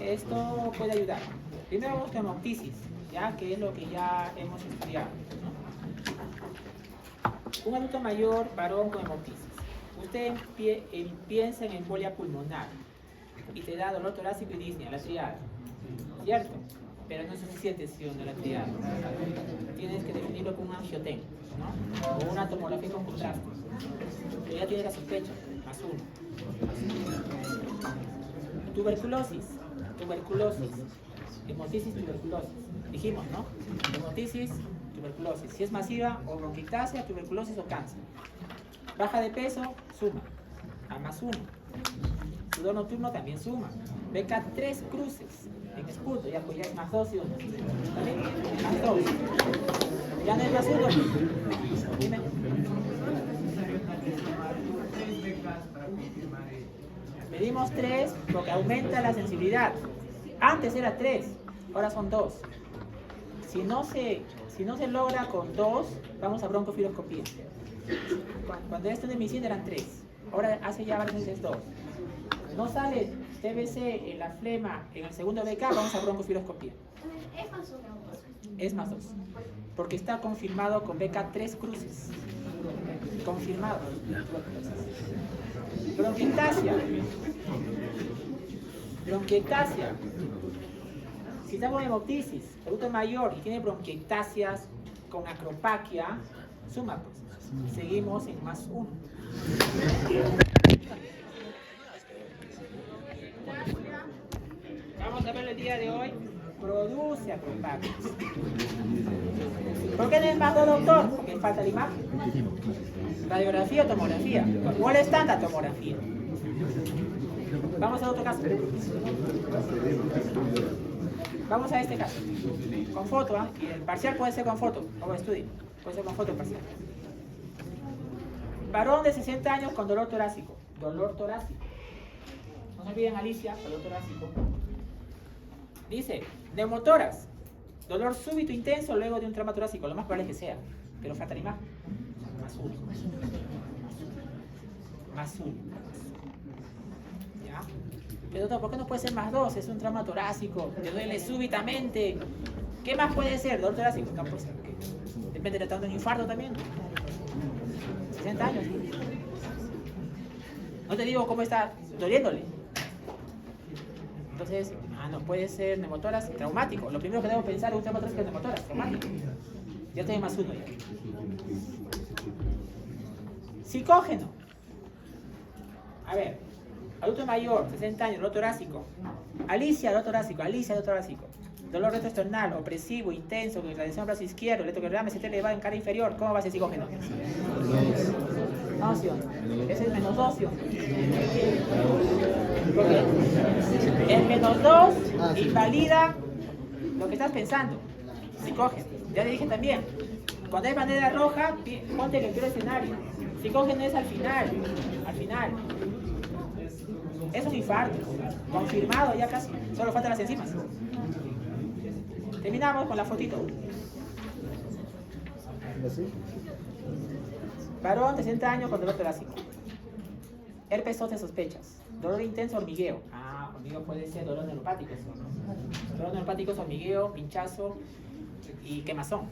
Esto puede ayudar. Primero vamos con hemoptisis, ya que es lo que ya hemos estudiado, ¿no? Un adulto mayor, varón con hemoptisis. Usted piensa en embolia pulmonar y te da dolor torácico y disnea, la triada, ¿cierto? Pero no es suficiente si no la triada. Tienes que definirlo con un angioten, ¿no? O una tomografía con contraste. Pero ya tiene la sospecha, más uno. Tuberculosis, hemoptisis, tuberculosis. Dijimos, ¿no? Hemoptisis, tuberculosis. Si es masiva, o bronquiectasia, tuberculosis o cáncer. Baja de peso, suma. A más uno. Sudor nocturno también suma. Beca 3 cruces en esputo, ya pues ya es más 2 y 1. ¿También? Más 2. Ya no es más 1. Dime. Medimos 3 porque aumenta la sensibilidad. Antes era 3, ahora son 2. Si no se logra con 2, vamos a broncofiloscopía. Cuando esto de medicina eran 3, ahora hace ya varios meses 2. No sale TBC en la flema en el segundo BK, vamos a broncofiloscopía. ¿Es más 1 o más 2? Es más 2, porque está confirmado con BK 3 cruces. Confirmado. Bronquiectasia. Si está con hemoptisis, adulto mayor y tiene bronquiectasias con acropaquia, suma pues. Seguimos en más 1. Vamos a ver el día de hoy. Produce acropaquias. ¿Por qué no es más 2, doctor? Porque falta la imagen. Radiografía o tomografía. ¿Cuál es tanta tomografía? Vamos a otro caso. Vamos a este caso. Con foto, ¿eh? Y el parcial puede ser con foto, o estudio. Puede ser con foto parcial. Varón de 60 años con dolor torácico. Dolor torácico. No se olviden, Alicia, dolor torácico. Dice, neumotoras. Dolor súbito intenso luego de un trauma torácico. Lo más probable es que sea. Pero falta la imagen. Más 1. Más 1. ¿Ya? Pero doctor, ¿por qué no puede ser más 2? Es un trauma torácico. Te duele súbitamente. ¿Qué más puede ser? Dolor torácico. No puede ser. Depende de un infarto también. 60 años. No te digo cómo está doliéndole. Entonces, no puede ser neumotoras traumático. Lo primero que debo pensar es un trauma torácico neumotoras traumático. Ya tengo más 1 ya. Psicógeno. A ver, adulto mayor, 60 años, dolor torácico. Alicia, dolor torácico. Dolor retroesternal, opresivo, intenso, con irradiación brazo izquierdo, electrocardiograma, ST elevado en cara inferior. ¿Cómo va a ser psicógeno? Opción. Ese es menos 2. Porque el menos 2 invalida lo que estás pensando. Psicógeno. Ya le dije también. Cuando hay bandera roja, ponte en el peor escenario. Psicógeno es al final. Es un infarto. Confirmado ya casi. Solo faltan las enzimas. Terminamos con la fotito. Varón de 60 años con dolor torácico. Herpes zóster sospechas. Dolor intenso, hormigueo. Hormigueo puede ser dolor neuropático. Dolor neuropático es hormigueo, pinchazo y quemazón.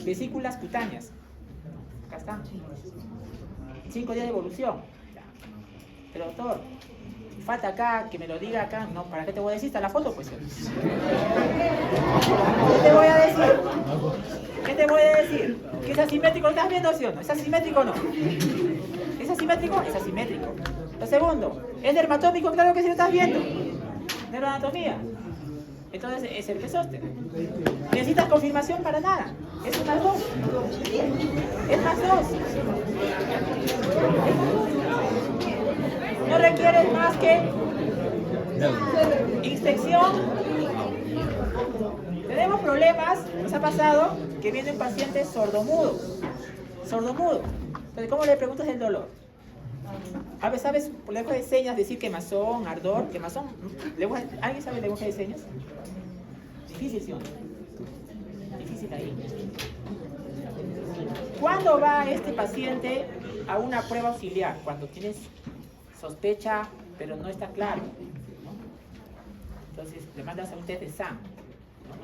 Vesículas cutáneas. Acá están. 5 días de evolución. Pero doctor, falta acá, que me lo diga acá. No, ¿para qué te voy a decir? ¿Está la foto? Pues. ¿Qué te voy a decir? ¿Que es asimétrico? ¿Lo estás viendo, sí o no? ¿Es asimétrico o no? ¿Es asimétrico? Es asimétrico. Lo segundo, ¿es dermatómico? Claro que sí lo estás viendo. Neuroanatomía. Entonces es herpes zóster. ¿Necesitas confirmación para nada? Es un más 2. Es más 2. No requieres más que inspección. Tenemos problemas, nos ha pasado que vienen pacientes sordomudos. Entonces, ¿cómo le preguntas el dolor? A ver, ¿sabes por lenguaje de señas decir quemazón, ardor? ¿Quemazón? ¿Alguien sabe el lenguaje de señas? Difícil, ¿sí o no? Difícil ahí. ¿Cuándo va este paciente a una prueba auxiliar? Cuando tienes sospecha, pero no está claro, ¿no? Entonces le mandas a un test de SAM,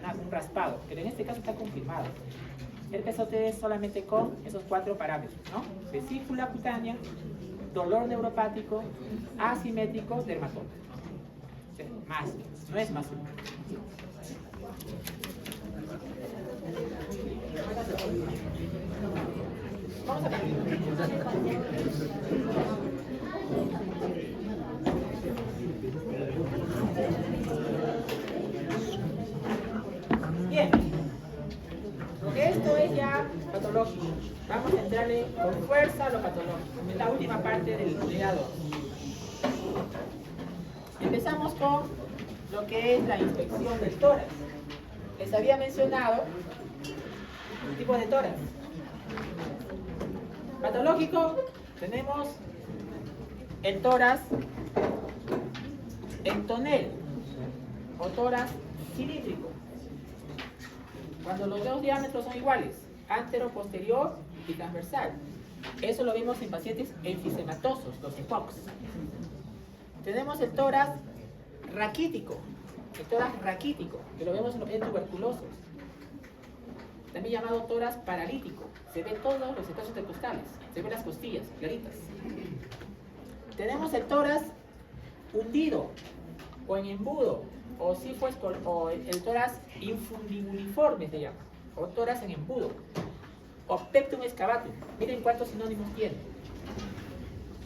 ¿no? Un raspado, pero en este caso está confirmado. Herpes zóster es solamente con esos 4 parámetros, ¿no? Vesícula cutánea, dolor neuropático, asimétrico, dermatólogo. Más, no es más uno. Vamos a cambiar. Bien. Esto es ya patológico. Vamos a entrarle con fuerza a lo patológico. Es la última parte del unidad 2. Empezamos con lo que es la inspección del tórax. Les había mencionado el tipo de tórax. Patológico, tenemos el tórax en tonel o tórax cilíndrico. Cuando los dos diámetros son iguales, antero, posterior y transversal. Eso lo vimos en pacientes enfisematosos, los EPOCs. Tenemos el tórax raquítico, que lo vemos en los pacientes tuberculosos. También llamado tórax paralítico. Se ve todos los espacios intercostales, se ven las costillas claritas. Tenemos el tórax hundido o en embudo, o si fue o el tórax infundibuliforme se llama, o tórax en embudo, o pectum excavatum. Miren cuántos sinónimos tiene.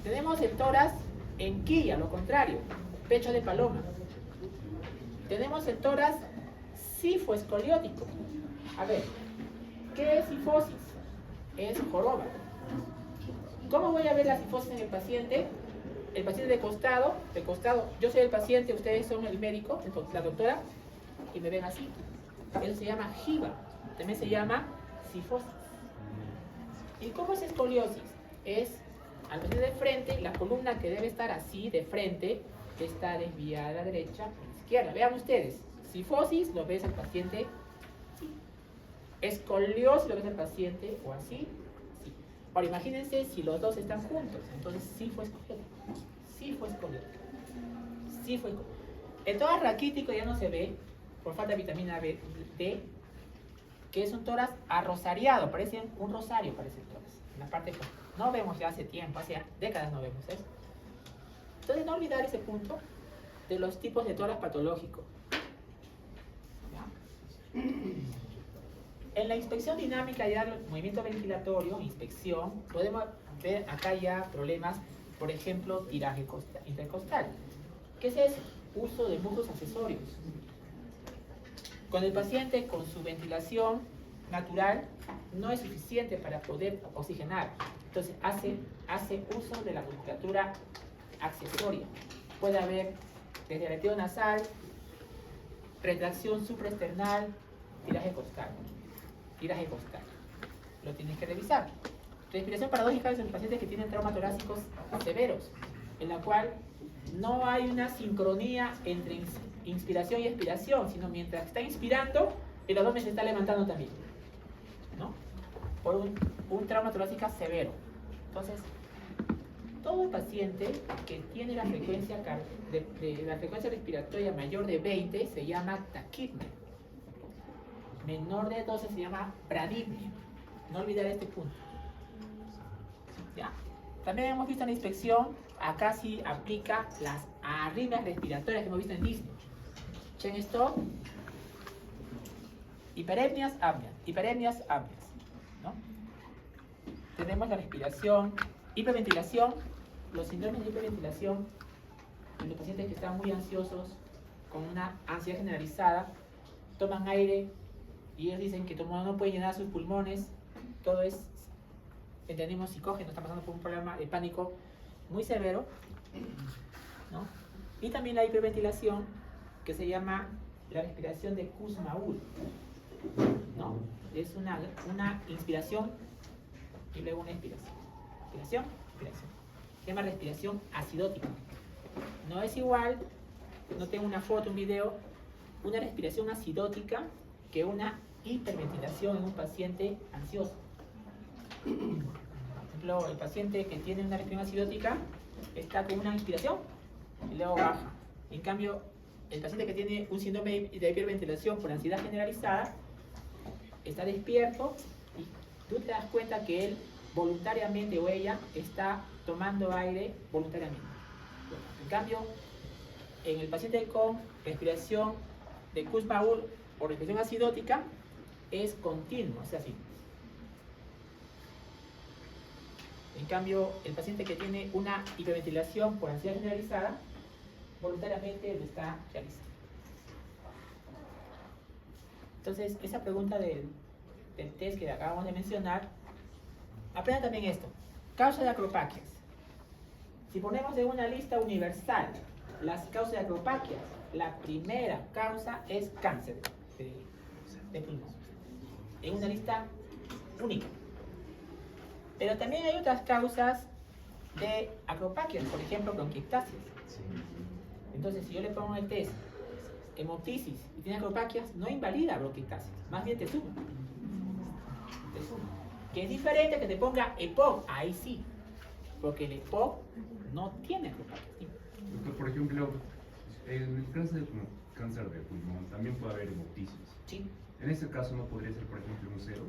Tenemos el tórax en quilla, lo contrario, pecho de paloma. Tenemos el tórax sifoescoliótico. A ver, ¿qué es sifosis? Es joroba. ¿Cómo voy a ver la sifosis en el paciente? El paciente de costado, yo soy el paciente, ustedes son el médico, la doctora, y me ven así. Eso se llama jiba, también se llama sifosis. ¿Y cómo es escoliosis? Es al paciente de frente, la columna que debe estar así de frente, está desviada a la derecha, a la izquierda. Vean ustedes, sifosis lo ves al paciente así. Escoliosis lo ves al paciente o así. Ahora imagínense si los dos están juntos, entonces sí fue escoliosis. El tórax raquítico ya no se ve, por falta de vitamina D, que es un tórax arrosariado, parece un rosario, parece el tórax. En la parte no vemos ya hace tiempo, hace décadas no vemos eso. Entonces no olvidar ese punto de los tipos de tórax patológico. ¿Ya? En la inspección dinámica ya del movimiento ventilatorio, inspección, podemos ver acá ya problemas, por ejemplo, tiraje intercostal. ¿Qué es eso? Uso de muslos accesorios. Con el paciente, con su ventilación natural, no es suficiente para poder oxigenar. Entonces hace uso de la musculatura accesoria. Puede haber desde aleteo nasal, retracción supraesternal, tiraje costal. Lo tienes que revisar. Respiración paradójica es en pacientes que tienen traumas torácicos severos, en la cual no hay una sincronía entre inspiración y expiración, sino mientras está inspirando, el abdomen se está levantando también, ¿no? Por un trauma torácico severo. Entonces, todo paciente que tiene la frecuencia, la frecuencia respiratoria mayor de 20 se llama taquipnea. Menor de 12 se llama bradipnea. No olvidar este punto. ¿Ya? También hemos visto en la inspección, acá sí aplica las arritmias respiratorias que hemos visto en Disney. Check esto. Hiperepnias, apneas, ¿no? Tenemos la respiración, hiperventilación, los síndromes de hiperventilación en los pacientes que están muy ansiosos, con una ansiedad generalizada, toman aire y ellos dicen que no pueden llenar sus pulmones, todo es, entendimos, psicógeno, están pasando por un problema de pánico muy severo, ¿no? Y también la hiperventilación, que se llama la respiración de Kussmaul, ¿no? Es una inspiración y luego una expiración. Inspiración. Se llama respiración acidótica. No es igual, no tengo una foto, un video, una respiración acidótica que una hiperventilación en un paciente ansioso. Por ejemplo, el paciente que tiene una respiración acidótica está con una inspiración y luego baja. En cambio, el paciente que tiene un síndrome de hiperventilación por ansiedad generalizada está despierto y tú te das cuenta que él voluntariamente o ella está tomando aire voluntariamente. En cambio, en el paciente con respiración de Kussmaul o respiración acidótica es continuo, es así. En cambio, el paciente que tiene una hiperventilación por ansiedad generalizada, voluntariamente lo está realizando. Entonces, esa pregunta del test que acabamos de mencionar, aprendan también esto. Causa de acropaquias. Si ponemos en una lista universal las causas de acropaquias, la primera causa es cáncer de pulmón. En una lista única. Pero también hay otras causas de acropaquias, por ejemplo, bronquiectasias. Entonces, si yo le pongo en el test hemoptisis y tiene acropaquias, no invalida bronquiectasias, más bien te suma. Te suma. Que es diferente que te ponga EPOC, ahí sí, porque el EPOC no tiene acropaquias. Doctor, por ejemplo, en el caso de cáncer de pulmón también puede haber hemoptisis. Sí. En este caso no podría ser, por ejemplo, un 0,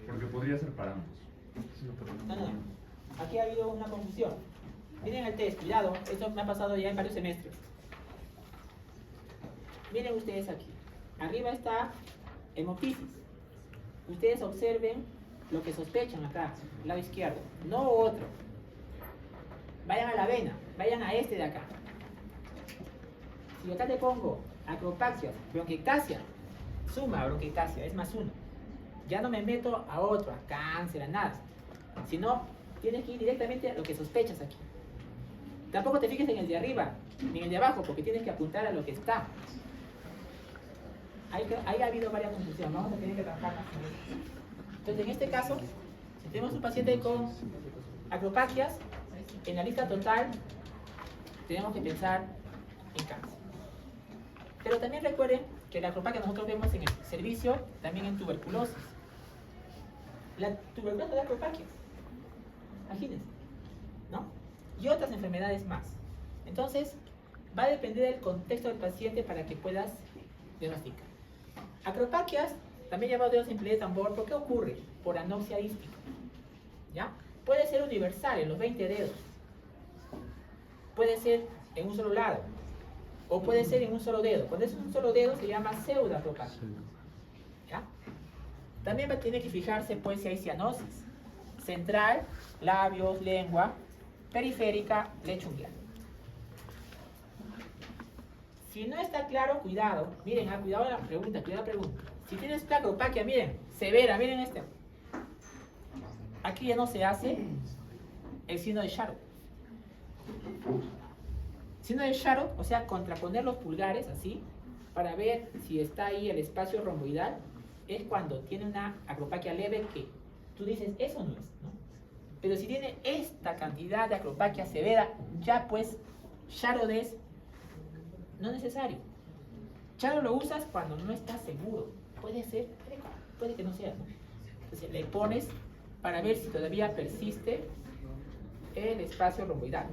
porque podría ser para ambos. No. Aquí ha habido una confusión. Miren el test, cuidado, esto me ha pasado ya en varios semestres. Miren ustedes aquí. Arriba está hemoptisis. Ustedes observen lo que sospechan acá, lado izquierdo, no otro. Vayan a la vena, vayan a este de acá. Si acá te pongo acropaxias, bronquiectasia, suma bronquiectasia, es +1. Ya no me meto a otro, a cáncer, a nada. Sino, tienes que ir directamente a lo que sospechas aquí. Tampoco te fijes en el de arriba, ni en el de abajo, porque tienes que apuntar a lo que está. Ahí ha habido varias confusiones, vamos a tener que trabajar más en eso. Entonces, en este caso, si tenemos un paciente con acropaquias, en la lista total tenemos que pensar en cáncer. Pero también recuerden que la acropaquia nosotros vemos en el servicio, también en tuberculosis. La tuberculosis de acropaquias, imagínense, ¿no? Y otras enfermedades más. Entonces, va a depender del contexto del paciente para que puedas diagnosticar. Acropaquias, también llamado dedos en play de tambor, ¿por qué ocurre? Por anoxia dística. ¿Ya? Puede ser universal en los 20 dedos. Puede ser en un solo lado. O puede ser en un solo dedo. Cuando es un solo dedo se llama pseudoacropaquia. ¿Ya? También va a tener que fijarse pues si hay cianosis. Central, labios, lengua. Periférica, lecho unguial. Si no está claro, cuidado. Miren, cuidado la pregunta, cuidado la pregunta. Si tienes esta acropaquia, miren, severa, miren este. Aquí ya no se hace el signo de Charcot. Signo de Charcot, o sea, contraponer los pulgares así, para ver si está ahí el espacio romboidal, es cuando tiene una acropaquia leve que tú dices, eso no es, ¿no? Pero si tiene esta cantidad de acropaquia severa, ya pues Charcot es no necesario. Charcot lo usas cuando no estás seguro. Puede ser, puede que no sea, ¿no? Entonces le pones para ver si todavía persiste el espacio romboidal.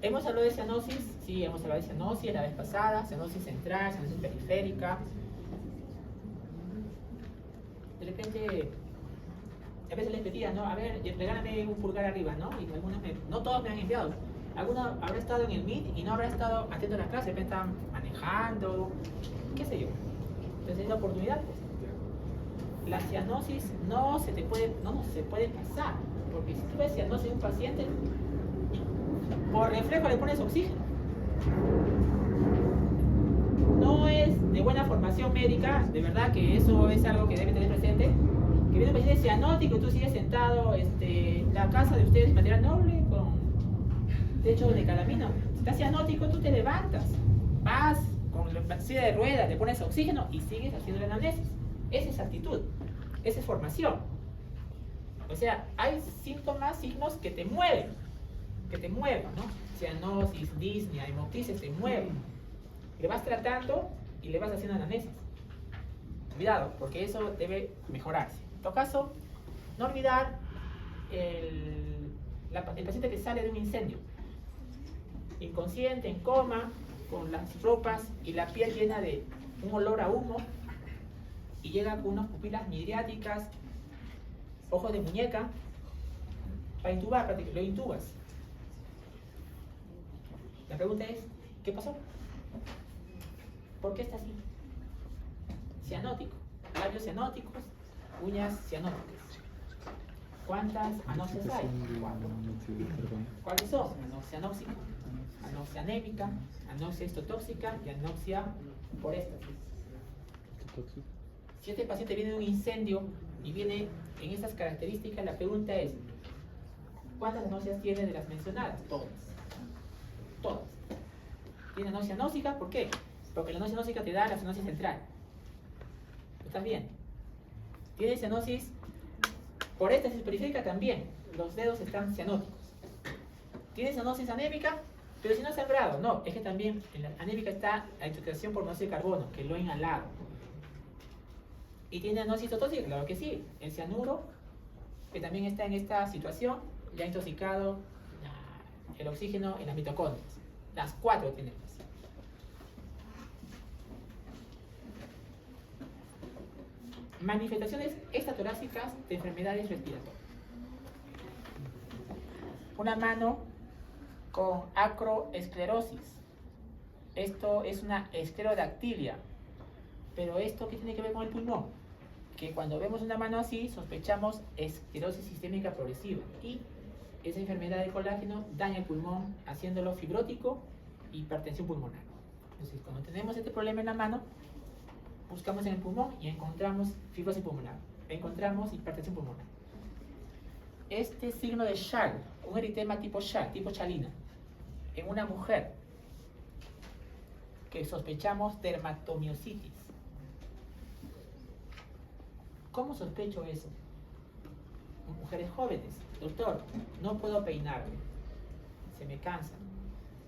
¿Hemos hablado de cianosis? Sí, hemos hablado de cianosis la vez pasada, cianosis central, cianosis periférica. De repente, a veces les pedía, ¿no? A ver, regálame un pulgar arriba, ¿no? Y algunos no todos me han enviado. Algunos habrá estado en el Meet y no habrá estado atento a las clases, de repente estaban manejando, qué sé yo. Entonces es la oportunidad, pues. La cianosis no se puede pasar, porque si tú ves cianosis de un paciente, por reflejo le pones oxígeno. No es de buena formación médica, de verdad que eso es algo que debe tener presente. Que viene un paciente cianótico y tú sigues sentado, la casa de ustedes es material noble con techo de calamina. Si estás cianótico, tú te levantas, vas con la silla de ruedas, le pones oxígeno y sigues haciendo la anamnesis. Esa es actitud, esa es formación. O sea, hay síntomas, signos que te mueven, ¿no? Cianosis, disnea, hemoptisis, te mueven. Le vas tratando y le vas haciendo anamnesis. Cuidado, porque eso debe mejorarse. En todo caso, no olvidar el paciente que sale de un incendio, inconsciente, en coma, con las ropas y la piel llena de un olor a humo, y llega con unas pupilas midriáticas, ojos de muñeca, para intubar, lo intubas. La pregunta es, ¿qué pasó? ¿Por qué está así? Cianótico, labios cianóticos, uñas cianóticas. ¿Cuántas anoxias hay? 4. ¿Cuáles son? Anoxia anóxica, anoxia anémica, anoxia histotóxica y anoxia por éstasis. Si este paciente viene de un incendio y viene en estas características, la pregunta es, ¿cuántas anoxias tiene de las mencionadas? Todas. Todas. Tiene anoxia anóxica, ¿por qué? Porque la anoxia anóxica te da la cianosis central. ¿Estás bien? Tiene cianosis por éstasis periférica también. Los dedos están cianóticos. Tiene cianosis anémica, pero si no es sangrado. No, es que también en la anémica está la intoxicación por monóxido de carbono, que lo he inhalado. ¿Y tiene anoxia histotóxica? Claro que sí. El cianuro, que también está en esta situación, ya ha intoxicado el oxígeno en las mitocondrias. Las 4 tienen. Manifestaciones extratorácicas de enfermedades respiratorias. Una mano con acroesclerosis. Esto es una esclerodactilia. Pero esto, ¿qué tiene que ver con el pulmón? Que cuando vemos una mano así, sospechamos esclerosis sistémica progresiva. Y esa enfermedad de colágeno daña el pulmón, haciéndolo fibrótico y hipertensión pulmonar. Entonces, cuando tenemos este problema en la mano, buscamos en el pulmón y encontramos fibrosis pulmonar, encontramos hipertensión pulmonar. Este signo de Schall, un eritema tipo Schall, tipo chalina, en una mujer que sospechamos dermatomiositis. ¿Cómo sospecho eso? Mujeres jóvenes, doctor, no puedo peinarme, se me cansa,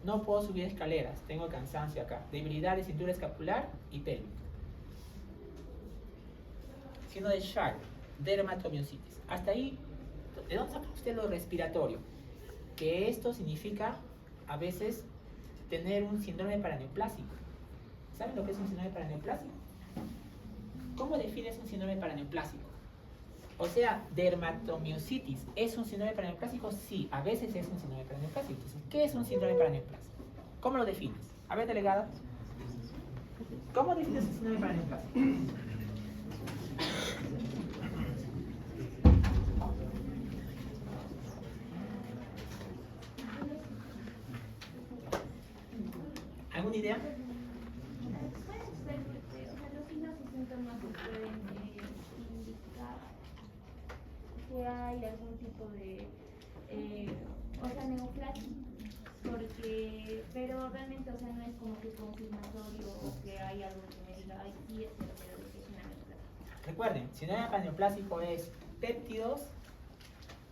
no puedo subir escaleras, tengo cansancio acá, debilidad de cintura escapular y pélvica. Signo de Schall, dermatomiositis. Hasta ahí, ¿de dónde saca usted lo respiratorio? Que esto significa, a veces, tener un síndrome paraneoplásico. ¿Saben lo que es un síndrome paraneoplásico? ¿Cómo defines un síndrome paraneoplásico? O sea, dermatomiositis, ¿es un síndrome paraneoplásico? Sí, a veces es un síndrome paraneoplásico. Entonces, ¿qué es un síndrome paraneoplásico? ¿Cómo lo defines? A ver, delegado. ¿Cómo defines un síndrome paraneoplásico? ¿Alguna idea? Puede ser, o sea, los signos y síntomas se pueden indicar que hay algún tipo de, o sea, neoplasia, porque, pero realmente, o sea, no es como que confirmatorio o que hay algo que me diga, ay, sí, es verdadero que es una neoplasia. Recuerden, síndrome paraneoplásico es péptidos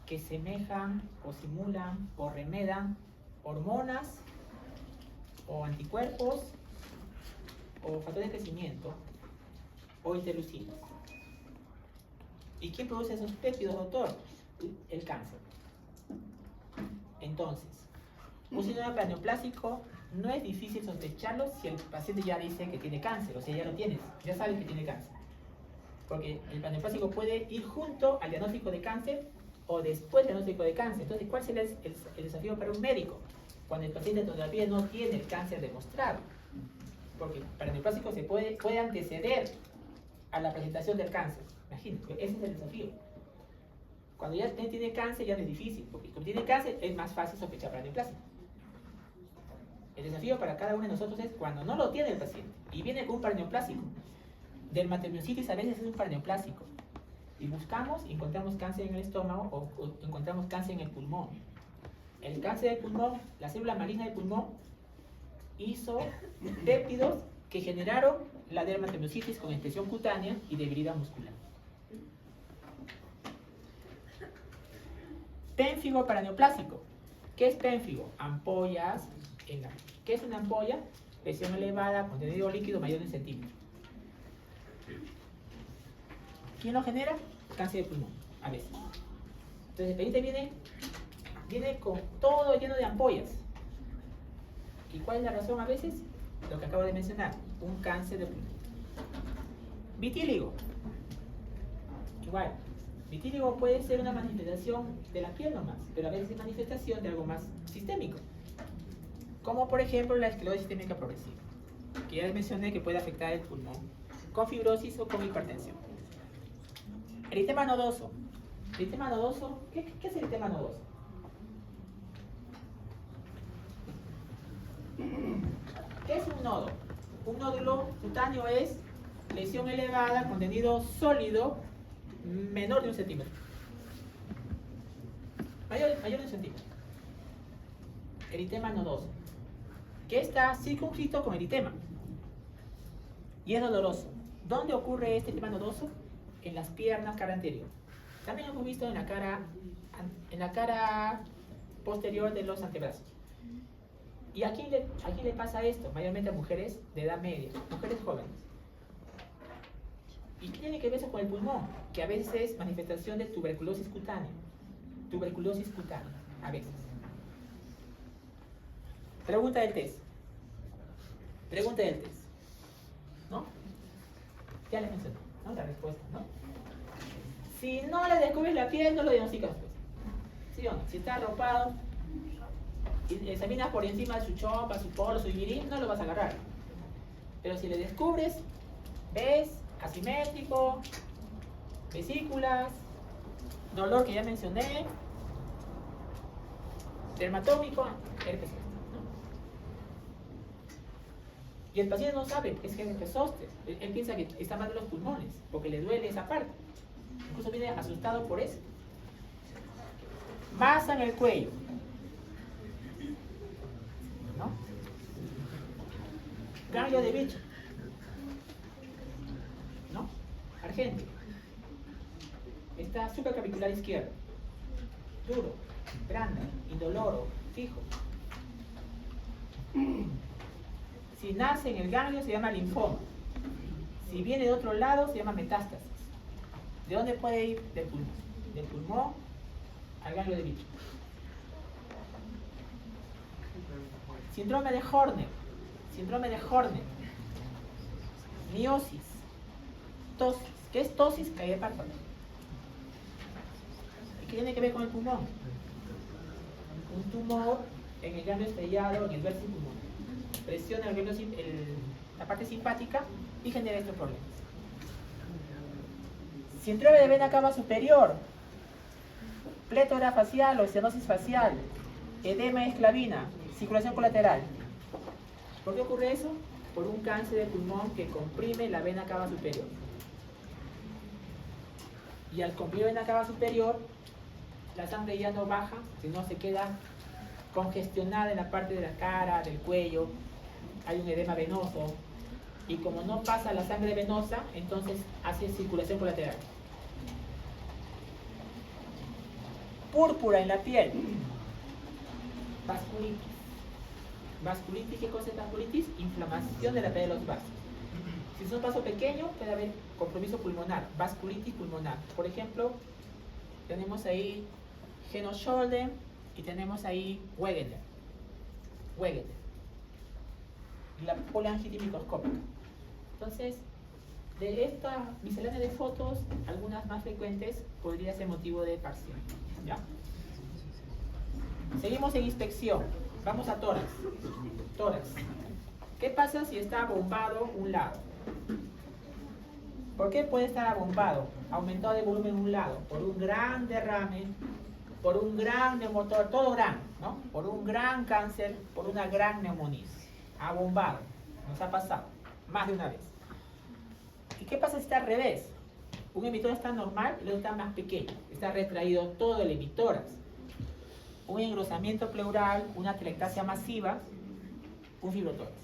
que semejan o simulan o remedan hormonas o anticuerpos o factores de crecimiento o interleucinas. ¿Y quién produce esos péptidos, doctor? El cáncer. Entonces, un síndrome paraneoplásico no es difícil sospecharlo si el paciente ya dice que tiene cáncer, o sea, ya lo tienes, ya sabes que tiene cáncer. Porque el paraneoplásico puede ir junto al diagnóstico de cáncer o después del diagnóstico de cáncer. Entonces, ¿cuál será el desafío para un médico? Cuando el paciente todavía no tiene el cáncer demostrado. Porque el paraneoplásico se puede anteceder a la presentación del cáncer. Imagínate, ese es el desafío. Cuando ya tiene cáncer ya no es difícil, porque como tiene cáncer es más fácil sospechar paraneoplásico. El desafío para cada uno de nosotros es cuando no lo tiene el paciente y viene con un paraneoplásico. Dermatomiositis a veces es un paraneoplásico. Y buscamos y encontramos cáncer en el estómago o encontramos cáncer en el pulmón. El cáncer del pulmón, la célula maligna del pulmón, hizo péptidos que generaron la dermatomiositis con expresión cutánea y debilidad muscular. Pénfigo paraneoplásico. ¿Qué es pénfigo? Ampollas. ¿Qué es una ampolla? Presión elevada, contenido líquido mayor de 1 centímetro. ¿Quién lo genera? Cáncer de pulmón, a veces. Entonces el paciente viene viene con todo lleno de ampollas. ¿Y cuál es la razón a veces? Lo que acabo de mencionar, un cáncer de pulmón. Vitíligo. Igual, vitíligo puede ser una manifestación de la piel nomás, pero a veces es manifestación de algo más sistémico. Como por ejemplo la esclerosis sistémica progresiva, que ya les mencioné que puede afectar el pulmón con fibrosis o con hipertensión. Eritema nodoso. Eritema nodoso, ¿qué es eritema nodoso? ¿Qué es un nodo? Un nódulo cutáneo es lesión elevada, contenido sólido menor de 1 centímetro. Mayor de 1 centímetro. Eritema nodoso, que está circunscrito con eritema y es doloroso. ¿Dónde ocurre este eritema nodoso? En las piernas, cara anterior. También lo hemos visto en la cara posterior de los antebrazos. ¿Y a quién le pasa esto? Mayormente a mujeres de edad media, mujeres jóvenes. ¿Y qué tiene que ver eso con el pulmón? Que a veces es manifestación de tuberculosis cutánea. Tuberculosis cutánea, a veces. Pregunta del test. Pregunta del test. ¿No? Ya les mencioné, ¿no? La respuesta, ¿no? Si no le descubres la piel, no lo diagnosticas. ¿Sí o no? Si está arropado y examinas por encima de su chopa, su polo, su virilín, no lo vas a agarrar. Pero si le descubres, ves asimétrico, vesículas, dolor que ya mencioné, dermatómico, herpes zóster, ¿no? Y el paciente no sabe que es herpes zóster. Él piensa que está mal de los pulmones, porque le duele esa parte. Incluso viene asustado por eso. Masa en el cuello, ¿no? Ganglio de bicho, ¿no? Argente. Está supraclavicular izquierdo, duro, grande, indoloro, fijo. Si nace en el ganglio se llama linfoma. Si viene de otro lado se llama metástasis. ¿De dónde puede ir? Del pulmón. Del pulmón al ganglio de bicho. Síndrome de Horner. Síndrome de Horner. Miosis. Tosis. ¿Qué es tosis? Caída de párpado. ¿Y qué tiene que ver con el pulmón? Un tumor en el ganglio estrellado, en el vértice pulmonar. Presiona la parte simpática y genera estos problemas. Síndrome de vena cava superior, plétora facial o cianosis facial, edema esclavina, circulación colateral. ¿Por qué ocurre eso? Por un cáncer de pulmón que comprime la vena cava superior. Y al comprimir la vena cava superior, la sangre ya no baja, sino se queda congestionada en la parte de la cara, del cuello. Hay un edema venoso. Y como no pasa la sangre venosa, entonces hace circulación colateral. Púrpura en la piel. Vasculitis. Vasculitis, ¿qué cosa es vasculitis? Inflamación de la piel de los vasos. Si es un vaso pequeño, puede haber compromiso pulmonar, vasculitis pulmonar. Por ejemplo, tenemos ahí Heno-Scholden y tenemos ahí Wegener. La poliangitis microscópica. Entonces, de esta miscelánea de fotos, algunas más frecuentes podría ser motivo de parción. ¿Ya? Seguimos en inspección. Vamos a tórax. Tórax. ¿Qué pasa si está abombado un lado? ¿Por qué puede estar abombado? Aumentado de volumen en un lado. Por un gran derrame, por un gran neumotor, todo gran, ¿no? Por un gran cáncer, por una gran neumonía. Abombado. Nos ha pasado más de una vez. ¿Y qué pasa si está al revés? Un emitor está normal y el otro está más pequeño. Está retraído todo el emitórax. Un engrosamiento pleural, una atelectasia masiva, un fibrotórax.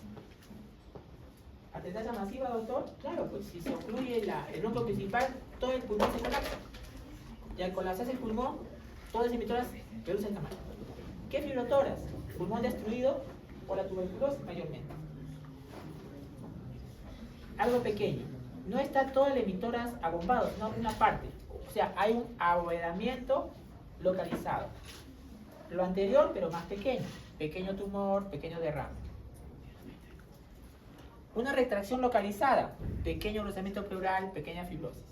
¿Atelectasia masiva, doctor? Claro, pues si se ocluye el bronco principal, todo el pulmón se colapsa. Y al colapsarse el pulmón, todo ese emitórax reduce el tamaño. ¿Qué fibrotórax? Pulmón destruido por la tuberculosis mayormente. Algo pequeño. No está todo el emitórax abombado, sino una parte. O sea, hay un abovedamiento localizado. lo anterior, pero más pequeño. Pequeño tumor, pequeño derrame. Una retracción localizada, pequeño engrosamiento pleural, pequeña fibrosis.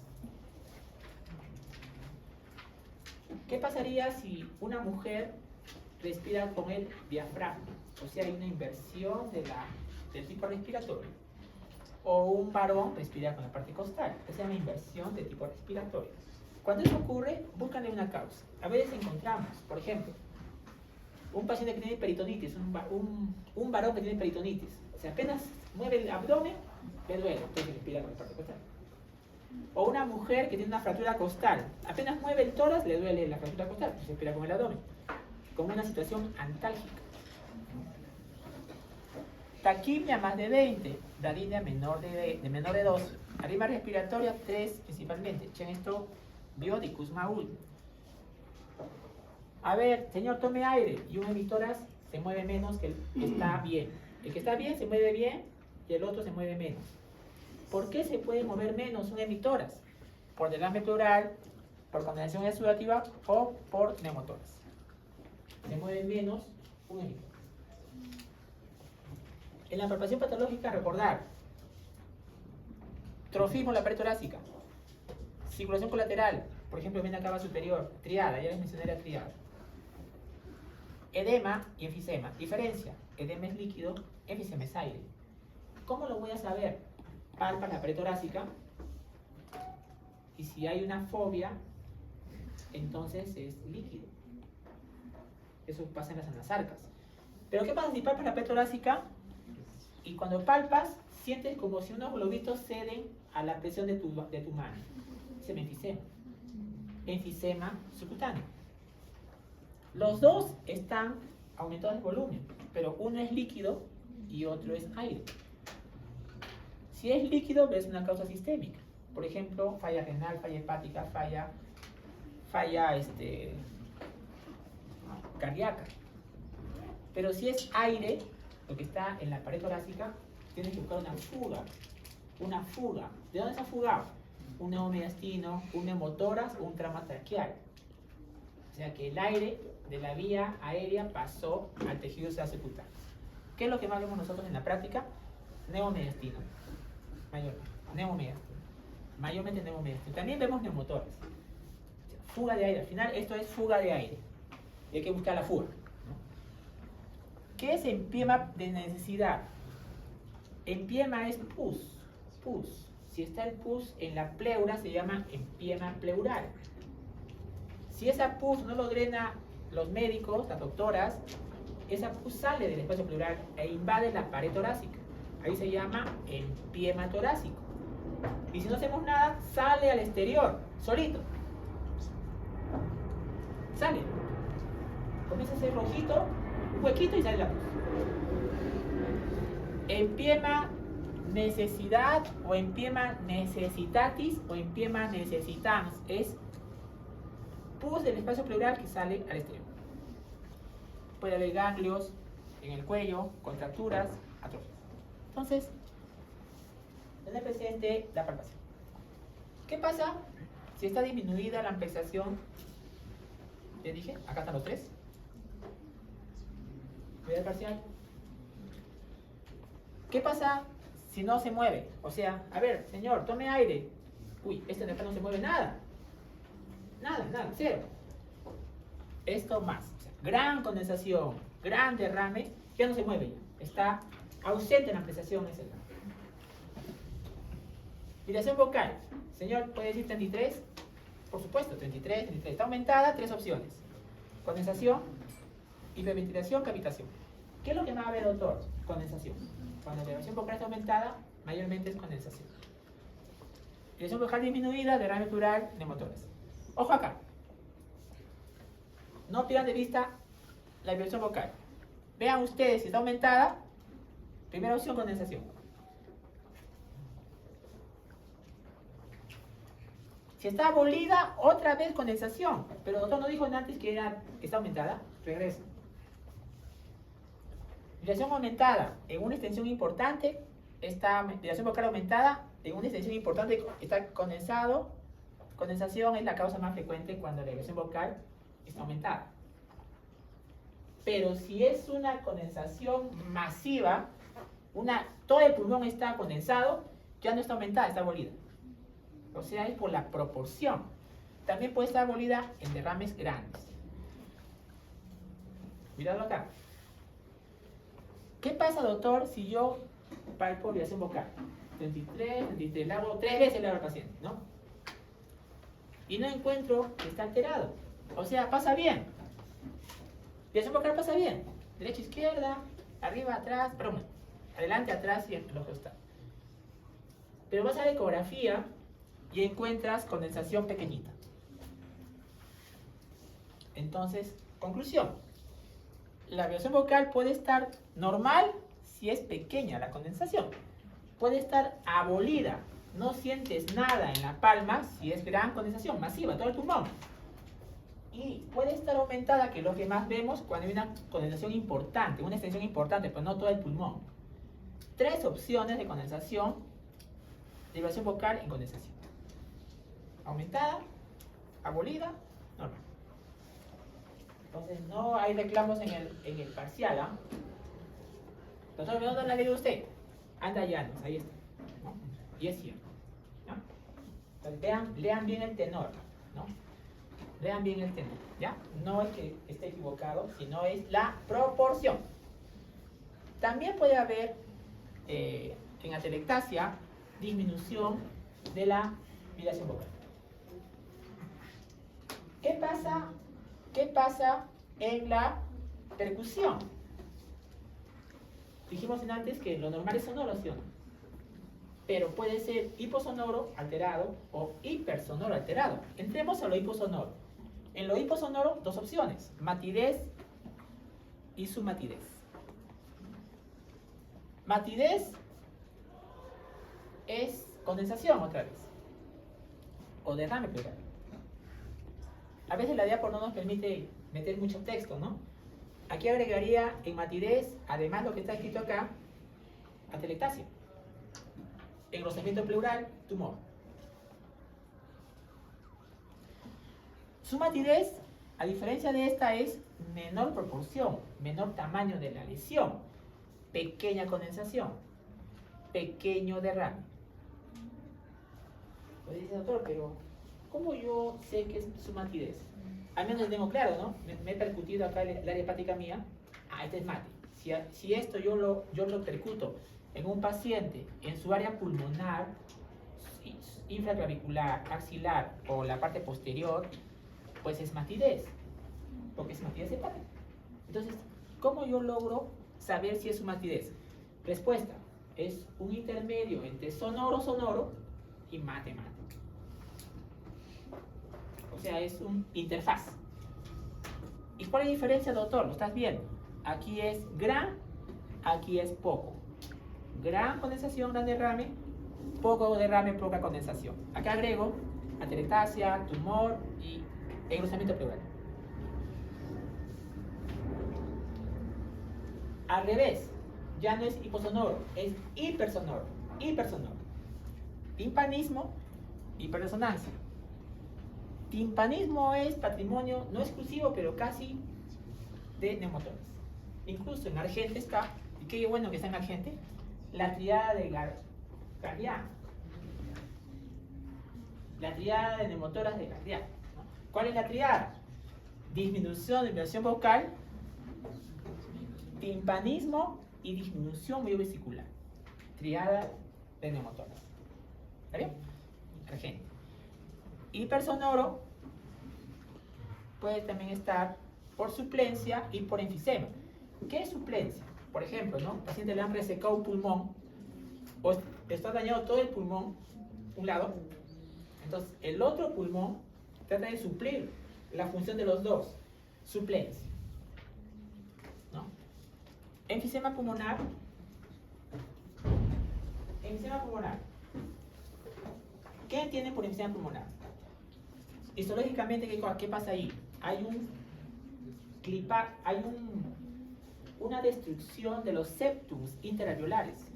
¿Qué pasaría si una mujer respira con el diafragma? O sea, hay una inversión del tipo respiratorio. O un varón respira con la parte costal. Esa es una inversión de tipo respiratorio. Cuando eso ocurre, búscale una causa. A veces encontramos, por ejemplo, un paciente que tiene peritonitis, un varón que tiene peritonitis. O sea, apenas mueve el abdomen, le duele, entonces respira con la parte costal. O una mujer que tiene una fractura costal. Apenas mueve el tórax, le duele la fractura costal, entonces respira con el abdomen. Como una situación antálgica. Taquimia más de 20, daridea menor de 2, arritmia respiratoria 3 principalmente. Echen esto, biodicus maul. A ver, señor, tome aire y un hemitórax se mueve menos que el que está bien. El que está bien se mueve bien y el otro se mueve menos. ¿Por qué se puede mover menos un hemitórax? Por derrame pleural, por condensación exudativa o por neumotórax. Se mueve menos un hemitórax. En la palpación patológica, recordar, trofismo en la pared torácica, circulación colateral, por ejemplo, vena cava superior, triada, ya les mencioné la triada. Edema y enfisema. Diferencia, edema es líquido, enfisema es aire. ¿Cómo lo voy a saber? Palpa la pared torácica y si hay una fobia, entonces es líquido. Eso pasa en las anasarcas. Pero ¿qué pasa si palpas la pared torácica? Y cuando palpas, sientes como si unos globitos ceden a la presión de tu mano. Se llama enfisema. Enfisema subcutáneo. Los dos están aumentados de volumen, pero uno es líquido y otro es aire. Si es líquido, ves una causa sistémica. Por ejemplo, falla renal, falla hepática, falla cardíaca. Pero si es aire, lo que está en la pared torácica, tienes que buscar una fuga. Una fuga. ¿De dónde se ha fugado? Un neumomediastino, un neumotórax o un trauma traqueal. O sea que el aire de la vía aérea pasó al tejido subcutáneo. ¿Qué es lo que más vemos nosotros en la práctica? Neumomediastino. Mayormente neumomediastino. También vemos neumotórax. Fuga de aire. Al final esto es fuga de aire. Y hay que buscar la fuga. ¿Qué es empiema de necesidad? Empiema es pus. Pus. Si está el pus en la pleura se llama empiema pleural. Si esa pus no lo drena los médicos, las doctoras, esa pus sale del espacio pleural e invade la pared torácica. Ahí se llama empiema torácico. Y si no hacemos nada, sale al exterior, solito. Sale. Comienza a ser rojito, un huequito y sale la pus. Empiema necesidad o empiema necesitatis o empiema necesitans es pus del espacio pleural que sale al exterior. Puede haber ganglios en el cuello, contracturas, atrofias. Entonces, tener presente la palpación. ¿Qué pasa si está disminuida la ampliación? Les dije, acá están los tres. Cuidado parcial. ¿Qué pasa si no se mueve? O sea, a ver, señor, tome aire. Uy, este de acá no se mueve nada. Nada, cero. Esto más. O sea, gran condensación, gran derrame, ya no se mueve ya. Está ausente en la ampliación ese derrame. Dilatación vocal. Señor, ¿puede decir 33? Por supuesto, 33. Está aumentada, tres opciones. Condensación, hiperventilación, cavitación. ¿Qué es lo que más va a ver, doctor? Condensación. Cuando la dilatación vocal está aumentada, mayormente es condensación. Dilatación vocal disminuida, derrame pleural, neumotórax. Ojo acá. No pierdan de vista la vibración vocal. Vean ustedes si está aumentada. Primera opción, condensación. Si está abolida, otra vez condensación. Pero el doctor no dijo antes que está aumentada. Regreso. Dilatación aumentada en una extensión importante. Esta dilatación vocal aumentada en una extensión importante está condensado. Condensación es la causa más frecuente cuando la dilatación vocal está aumentada. Pero si es una condensación masiva, todo el pulmón está condensado, ya no está aumentada, está abolida. O sea, es por la proporción. También puede estar abolida en derrames grandes. Miradlo acá. ¿Qué pasa, doctor, si yo palpo vibración vocal? 33, le hago 3 veces le hago al paciente, ¿no? Y no encuentro que está alterado. O sea, pasa bien. Vibración vocal pasa bien. Derecha, izquierda, arriba, atrás, perdón, adelante, atrás y el ojo está. Pero vas a la ecografía y encuentras condensación pequeñita. Entonces, conclusión. La vibración vocal puede estar normal si es pequeña la condensación. Puede estar abolida. No sientes nada en la palma si es gran condensación, masiva, todo el pulmón. Y puede estar aumentada, que es lo que más vemos cuando hay una condensación importante, una extensión importante, pero no todo el pulmón. 3 opciones de condensación, de vibración vocal en condensación. Aumentada, abolida, normal. Entonces no hay reclamos en el parcial, ¿ah? Doctor, ¿dónde la leyó usted? Anda Llanos, ahí está, ¿no? Y es cierto, ¿no? Entonces lean bien el tenor, ¿no? Lean bien el tenor, ¿ya? No es que esté equivocado, sino es la proporción. También puede haber en atelectasia disminución de la vibración vocal. ¿Qué pasa en la percusión? Dijimos antes que lo normal es sonoro, ¿sí o no? Pero puede ser hiposonoro alterado o hipersonoro alterado. Entremos a lo hiposonoro. En lo hiposonoro, 2 opciones: matidez y submatidez. Matidez es condensación otra vez, o derrame pleural. A veces la diapo no nos permite meter mucho texto, ¿no? Aquí agregaría en matidez, además lo que está escrito acá, atelectasia. Engrosamiento pleural, tumor. Su matidez, a diferencia de esta, es menor proporción, menor tamaño de la lesión, pequeña condensación, pequeño derrame. Pues dice, doctor, pero ¿cómo yo sé que es su matidez? Al menos lo tengo claro, ¿no? Me he percutido acá el área hepática mía. Este es mate. Si esto yo lo percuto en un paciente, en su área pulmonar, infraclavicular, axilar o la parte posterior, pues es matidez, porque es matidez hepática. Entonces, ¿cómo yo logro saber si es su matidez? Respuesta, es un intermedio entre sonoro y mate. O sea, es un interfaz. ¿Y cuál es la diferencia, doctor? Lo estás viendo. Aquí es gran, aquí es poco. Gran condensación, gran derrame, poco derrame, poca condensación. Acá agrego atelectasia, tumor y engrosamiento pleural. Al revés, ya no es hiposonoro, es hipersonoro. Timpanismo, hiperresonancia. Timpanismo es patrimonio no exclusivo, pero casi de neumotoras. Incluso en Argente está, y qué bueno que está en Argente, la triada de Gardián. La triada de neumotoras de Gardián, ¿no? ¿Cuál es la triada? Disminución de vibración vocal, timpanismo y disminución miovesicular. Triada de neumotoras. ¿Está bien? Argente. Hipersonoro puede también estar por suplencia y por enfisema. ¿Qué es suplencia? Por ejemplo, ¿no? Al paciente le han resecado un pulmón o está dañado todo el pulmón, un lado. Entonces, el otro pulmón trata de suplir la función de los dos. Suplencia, ¿no? Enfisema pulmonar. Enfisema pulmonar. ¿Qué entienden por enfisema pulmonar? Histológicamente, ¿qué pasa ahí? Hay una destrucción de los septums interalveolares.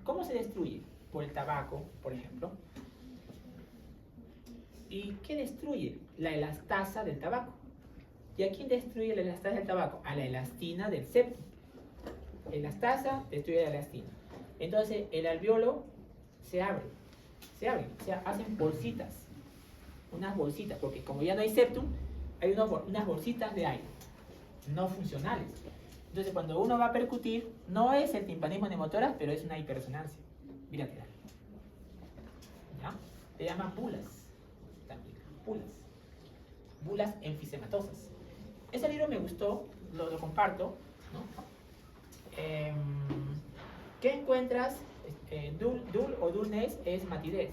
¿Cómo se destruye? Por el tabaco, por ejemplo. ¿Y qué destruye? La elastasa del tabaco. ¿Y a quién destruye la elastasa del tabaco? A la elastina del septum. Elastasa destruye la elastina. Entonces el alveolo se abre, o sea, hacen bolsitas, unas bolsitas, porque como ya no hay septum, hay unas bolsitas de aire, no funcionales. Entonces cuando uno va a percutir, no es el timpanismo neumotórax, pero es una hiperresonancia bilateral. ¿Ya? Se llaman bulas, también, bulas enfisematosas. Ese libro me gustó, lo comparto, ¿no? ¿Qué encuentras? Dul o dulness es matidez.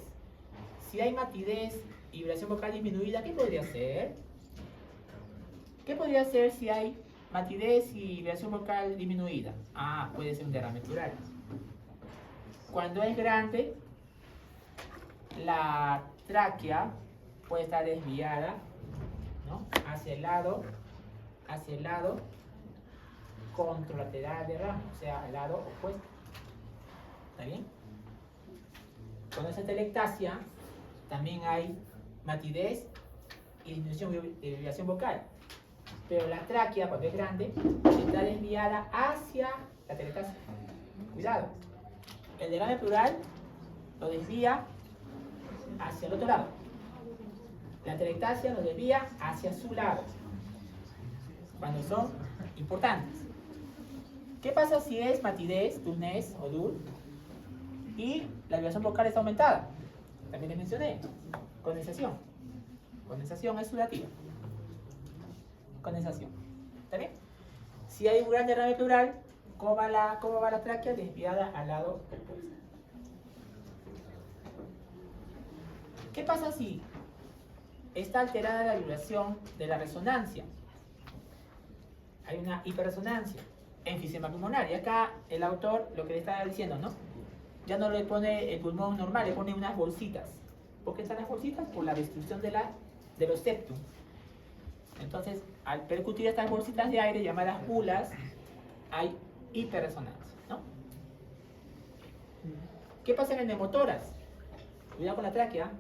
Si hay matidez y vibración vocal disminuida, ¿qué podría ser? ¿Qué podría ser si hay matidez y vibración vocal disminuida? Ah, puede ser un derrame pleural. Cuando es grande, la tráquea puede estar desviada, ¿no? hacia el lado contralateral de ramo, o sea, al lado opuesto. ¿Está bien? Cuando es atelectasia, también hay matidez y disminución de vibración vocal. Pero la tráquea, cuando es grande, está desviada hacia la atelectasia. Cuidado. El derrame pleural lo desvía hacia el otro lado. La atelectasia lo desvía hacia su lado. Cuando son importantes. ¿Qué pasa si es matidez, dulness o dul y la vibración vocal está aumentada? También les mencioné. Condensación. Condensación es sudativa. Condensación. ¿Está bien? Si hay un gran derrame pleural, ¿cómo va la tráquea? Desviada al lado opuesto. ¿Qué pasa si está alterada la vibración de la resonancia? Hay una hiperresonancia, enfisema pulmonar. Y acá el autor lo que le está diciendo, ¿no? Ya no le pone el pulmón normal, le pone unas bolsitas. ¿Por qué están las bolsitas? Por la destrucción de los septum. Entonces, al percutir estas bolsitas de aire llamadas bulas, hay hiperresonancia, ¿no? ¿Qué pasa en el neumotórax? Cuidado con la tráquea.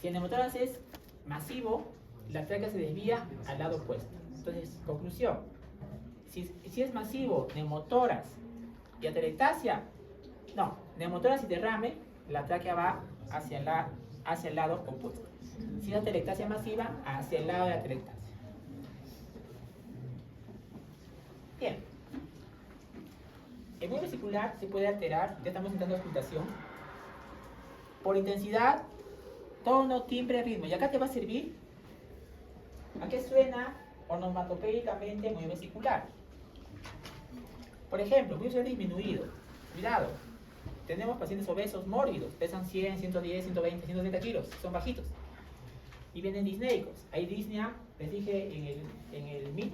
Si el neumotórax es masivo, la tráquea se desvía al lado opuesto. Entonces, conclusión. Si es masivo, neumotórax y atelectasia, no, neumotórax y derrame, la tráquea va hacia el lado opuesto. Si es atelectasia masiva, hacia el lado de la atelectasia. Bien. El movimiento vesicular se puede alterar, ya estamos entrando a auscultación, por intensidad, tono, timbre, ritmo. Y acá te va a servir a qué suena onomatopéicamente el movimiento vesicular. Por ejemplo, movimiento disminuido. Cuidado. Tenemos pacientes obesos mórbidos, pesan 100, 110, 120, 130 kilos, son bajitos. Y vienen disneicos. Hay disnea, les dije en el MIT,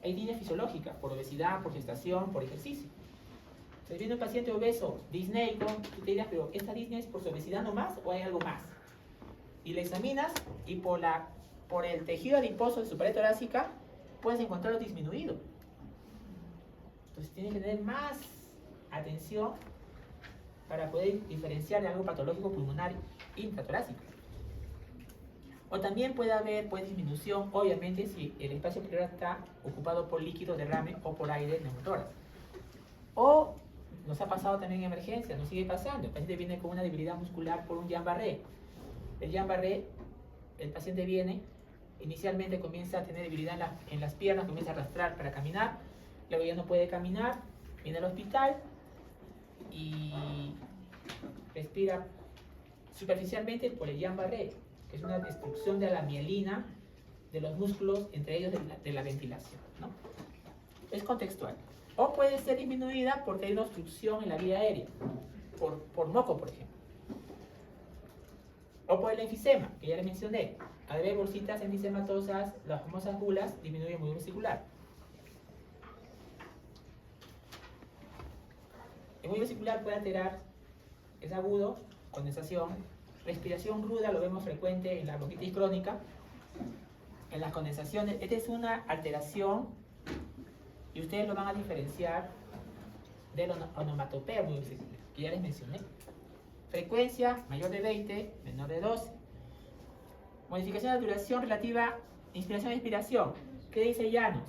hay disnea fisiológica, por obesidad, por gestación, por ejercicio. Entonces viene un paciente obeso, disneico, tú te dirás, pero ¿esta disnea es por su obesidad nomás o hay algo más? Y le examinas y por el tejido adiposo de su pared torácica puedes encontrarlo disminuido. Entonces tienes que tener más atención para poder diferenciar de algo patológico pulmonar intratorácico. O también puede haber disminución, obviamente, si el espacio pleural está ocupado por líquido derrame o por aire neumotórax. O nos ha pasado también en emergencia, nos sigue pasando. El paciente viene con una debilidad muscular por un Guillain-Barré. El Guillain-Barré, el paciente viene, inicialmente comienza a tener debilidad en las piernas, comienza a arrastrar para caminar, luego ya no puede caminar, viene al hospital y respira superficialmente por el Guillain-Barré, que es una destrucción de la mielina de los músculos, entre ellos de la ventilación, ¿no? Es contextual. O puede ser disminuida porque hay una obstrucción en la vía aérea, por moco, por ejemplo. O por el enfisema, que ya les mencioné. Al haber bolsitas enfisematosas, las famosas bulas, disminuye el movimiento vesicular. El movimiento vesicular puede alterar, es agudo, condensación, respiración ruda, lo vemos frecuente en la bronquitis crónica, en las condensaciones. Esta es una alteración y ustedes lo van a diferenciar de la onomatopea movimiento vesicular, que ya les mencioné. Frecuencia mayor de 20, menor de 12. Modificación de la duración relativa inspiración-expiración. ¿Qué dice Llanos?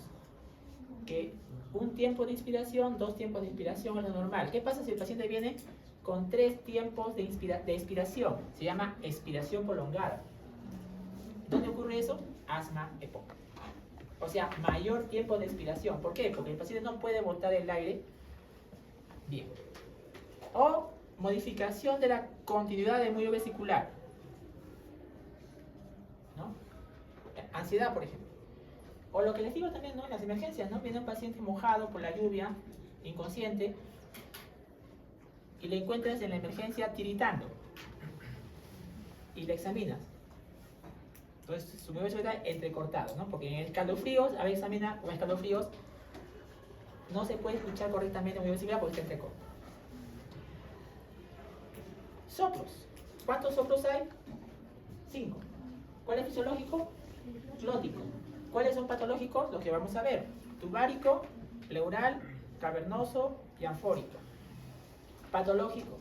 Que un tiempo de inspiración, 2 tiempos de inspiración es lo normal. ¿Qué pasa si el paciente viene con 3 tiempos de expiración? Se llama expiración prolongada. ¿Dónde ocurre eso? Asma EPOC. O sea, mayor tiempo de expiración. ¿Por qué? Porque el paciente no puede botar el aire bien. O modificación de la continuidad del muelle vesicular, ¿no? Ansiedad, por ejemplo. O lo que les digo también, ¿no? En las emergencias, ¿no? Viene un paciente mojado por la lluvia, inconsciente, y le encuentras en la emergencia tiritando. Y le examinas. Entonces, su muelle vesicular entrecortado, ¿no? Porque en escalofríos, a veces examina con escalofríos, no se puede escuchar correctamente el muelle vesicular porque está entrecortado. Soplos. ¿Cuántos soplos hay? 5. ¿Cuál es fisiológico? Glótico. ¿Cuáles son patológicos? Los que vamos a ver. Tubárico, pleural, cavernoso y anfórico. Patológicos.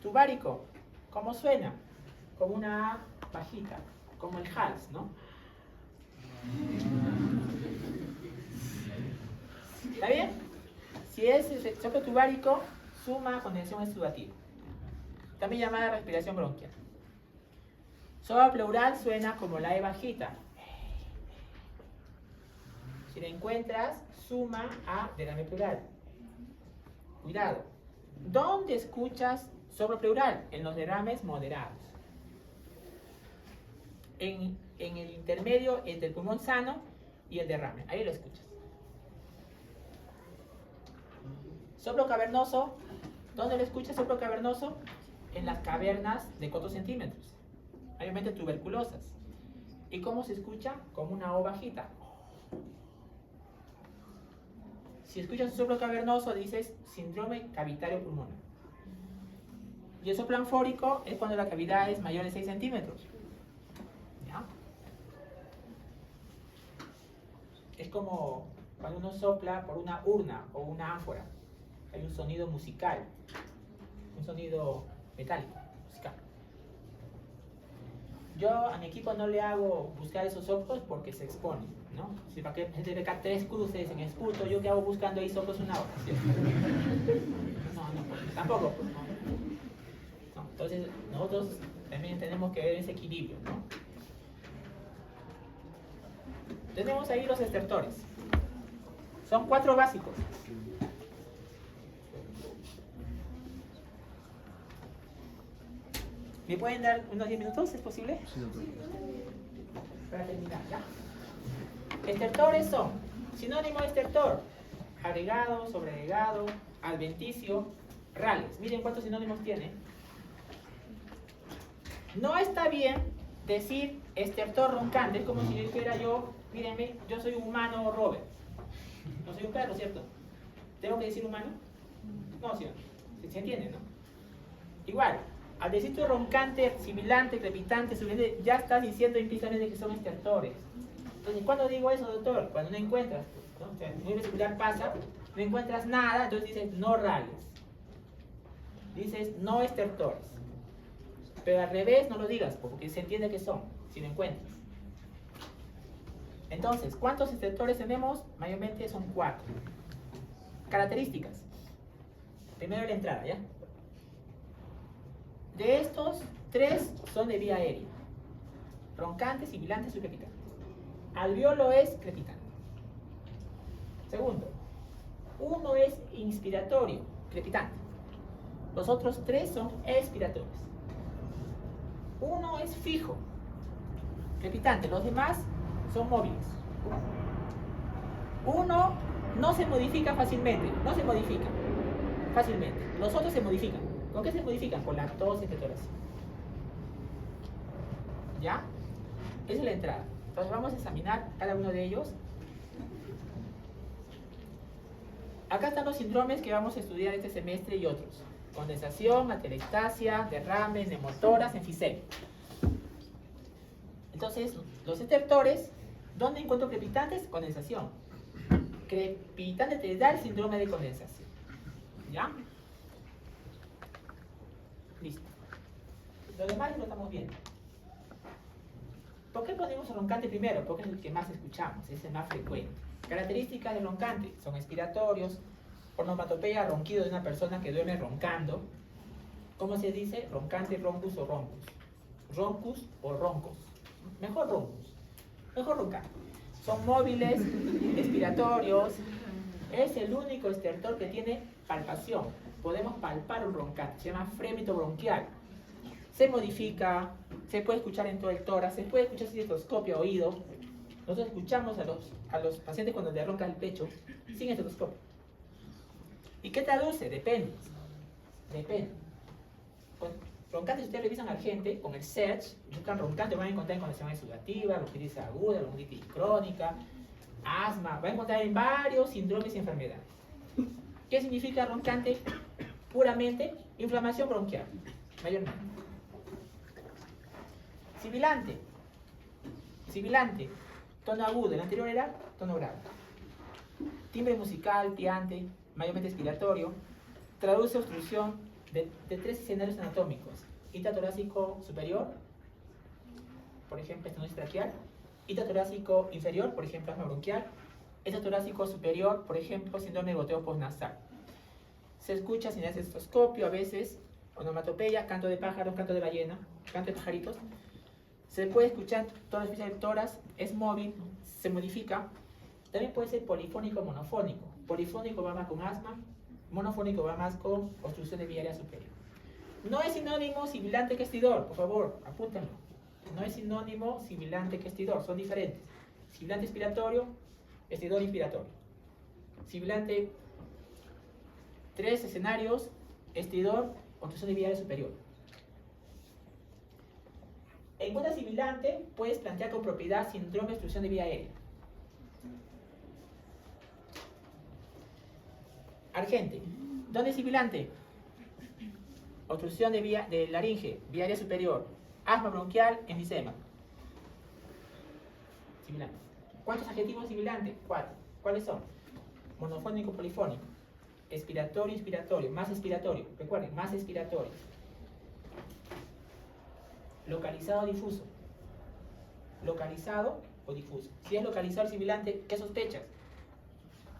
Tubárico. ¿Cómo suena? Como una A bajita. Como el hals, ¿no? ¿Está bien? Si es el soplo tubárico, suma condensación exudativa. También llamada respiración bronquial. Soplo pleural suena como la E bajita. Si la encuentras, suma a derrame pleural. Cuidado. ¿Dónde escuchas soplo pleural? En los derrames moderados. En el intermedio entre el pulmón sano y el derrame. Ahí lo escuchas. Soplo cavernoso. ¿Dónde lo escuchas soplo cavernoso? En las cavernas de 4 centímetros. Obviamente tuberculosas. ¿Y cómo se escucha? Como una O bajita. Si escuchas un soplo cavernoso, dices síndrome cavitario pulmonar. Y el soplo anfórico es cuando la cavidad es mayor de 6 centímetros. ¿Ya? Es como cuando uno sopla por una urna o una ánfora. Hay un sonido musical. Un sonido metálico, musical. Yo a mi equipo no le hago buscar esos soplos porque se expone, ¿no? Si para que gente ve 3 cruces en esputo, yo que hago buscando ahí soplos una hora, ¿cierto? No, tampoco, pues, no. Entonces nosotros también tenemos que ver ese equilibrio, ¿no? Tenemos ahí los estertores. Son 4 básicos. ¿Me pueden dar unos 10 minutos? ¿Es posible? Sí, doctor. Para terminar, ¿ya? Estertores son sinónimo de estertor: agregado, sobreagregado, adventicio, rales. Miren cuántos sinónimos tiene. No está bien decir estertor roncante. Es como si yo dijera mírenme, yo soy un humano Robert. No soy un perro, ¿cierto? ¿Tengo que decir humano? No, ¿sí? ¿Se entiende, no? Igual. Al decir tu roncante, sibilante, crepitante, sublente, ya estás diciendo implícitamente que son estertores. Entonces, ¿cuándo digo eso, doctor? Cuando no encuentras, ¿no? O sea, el muelle vesicular pasa, no encuentras nada, entonces dices no rales. Dices no estertores. Pero al revés no lo digas, porque se entiende que son, si lo encuentras. Entonces, ¿cuántos estertores tenemos? Mayormente son 4. Características. Primero la entrada, ¿ya? De estos, 3 son de vía aérea. Roncante, sibilante, subcrepitante. Alveolo es crepitante. Segundo, 1 es inspiratorio, crepitante. Los otros 3 son expiratorios. 1 es fijo, crepitante. Los demás son móviles. 1 no se modifica fácilmente. No se modifica fácilmente. Los otros se modifican. ¿Con qué se modifican? Con la tos y teturación. ¿Ya? Esa es la entrada. Entonces vamos a examinar cada uno de ellos. Acá están los síndromes que vamos a estudiar este semestre y otros. Condensación, atelectasia, derrame, neumotoras, enfisema. Entonces, los estertores, ¿dónde encuentro crepitantes? Condensación. Crepitante te da el síndrome de condensación. ¿Ya? Listo. Lo demás lo estamos viendo. ¿Por qué ponemos roncante primero? Porque es el que más escuchamos, es el más frecuente. Características del roncante son expiratorios, onomatopeya, ronquido de una persona que duerme roncando. ¿Cómo se dice? Roncante, roncus o roncus. Roncus o roncos. Mejor roncus. Mejor roncante. Son móviles, expiratorios. Es el único estertor que tiene palpación. Podemos palpar un roncante. Se llama frémito bronquial. Se modifica, se puede escuchar en todo el tórax, se puede escuchar sin estetoscopio a oído. Nosotros escuchamos a los pacientes cuando le ronca el pecho sin estetoscopio. ¿Y qué traduce? Depende. Depende. Con roncante, si ustedes revisan a la gente, con el search, buscan roncante, van a encontrar en condición exudativa, bronquitis aguda, bronquitis crónica, asma, van a encontrar en varios síndromes y enfermedades. ¿Qué significa roncante? Puramente inflamación bronquial, mayormente. Sibilante. Sibilante. Tono agudo, el anterior era tono grave. Timbre musical, piante, mayormente expiratorio. Traduce obstrucción de 3 escenarios anatómicos. Intratorácico superior, por ejemplo, estenosis traqueal. Intratorácico inferior, por ejemplo, asma bronquial. Intratorácico superior, por ejemplo, síndrome de goteo postnasal. Se escucha sin estetoscopio a veces, onomatopeya, canto de pájaros, canto de ballena, canto de pajaritos. Se puede escuchar toda la especie del tórax, es móvil, se modifica. También puede ser polifónico o monofónico. Polifónico va más con asma, monofónico va más con obstrucción de vía aérea superior. No es sinónimo sibilante que estridor, por favor, apúntenlo. No es sinónimo sibilante que estridor, son diferentes. Sibilante expiratorio, estridor inspiratorio. Sibilante, 3 escenarios, estridor, obstrucción de vía aérea superior. En cuenta sibilante, puedes plantear con propiedad síndrome de obstrucción de vía aérea. Argente. ¿Dónde es sibilante? Obstrucción de laringe, vía aérea superior. Asma bronquial, enfisema. Sibilante. ¿Cuántos adjetivos sibilantes? 4. ¿Cuáles son? Monofónico, polifónico. Expiratorio, inspiratorio. Más expiratorio. Recuerden, más expiratorio. Localizado o difuso. Localizado o difuso. Si es localizado el sibilante, ¿qué sospechas?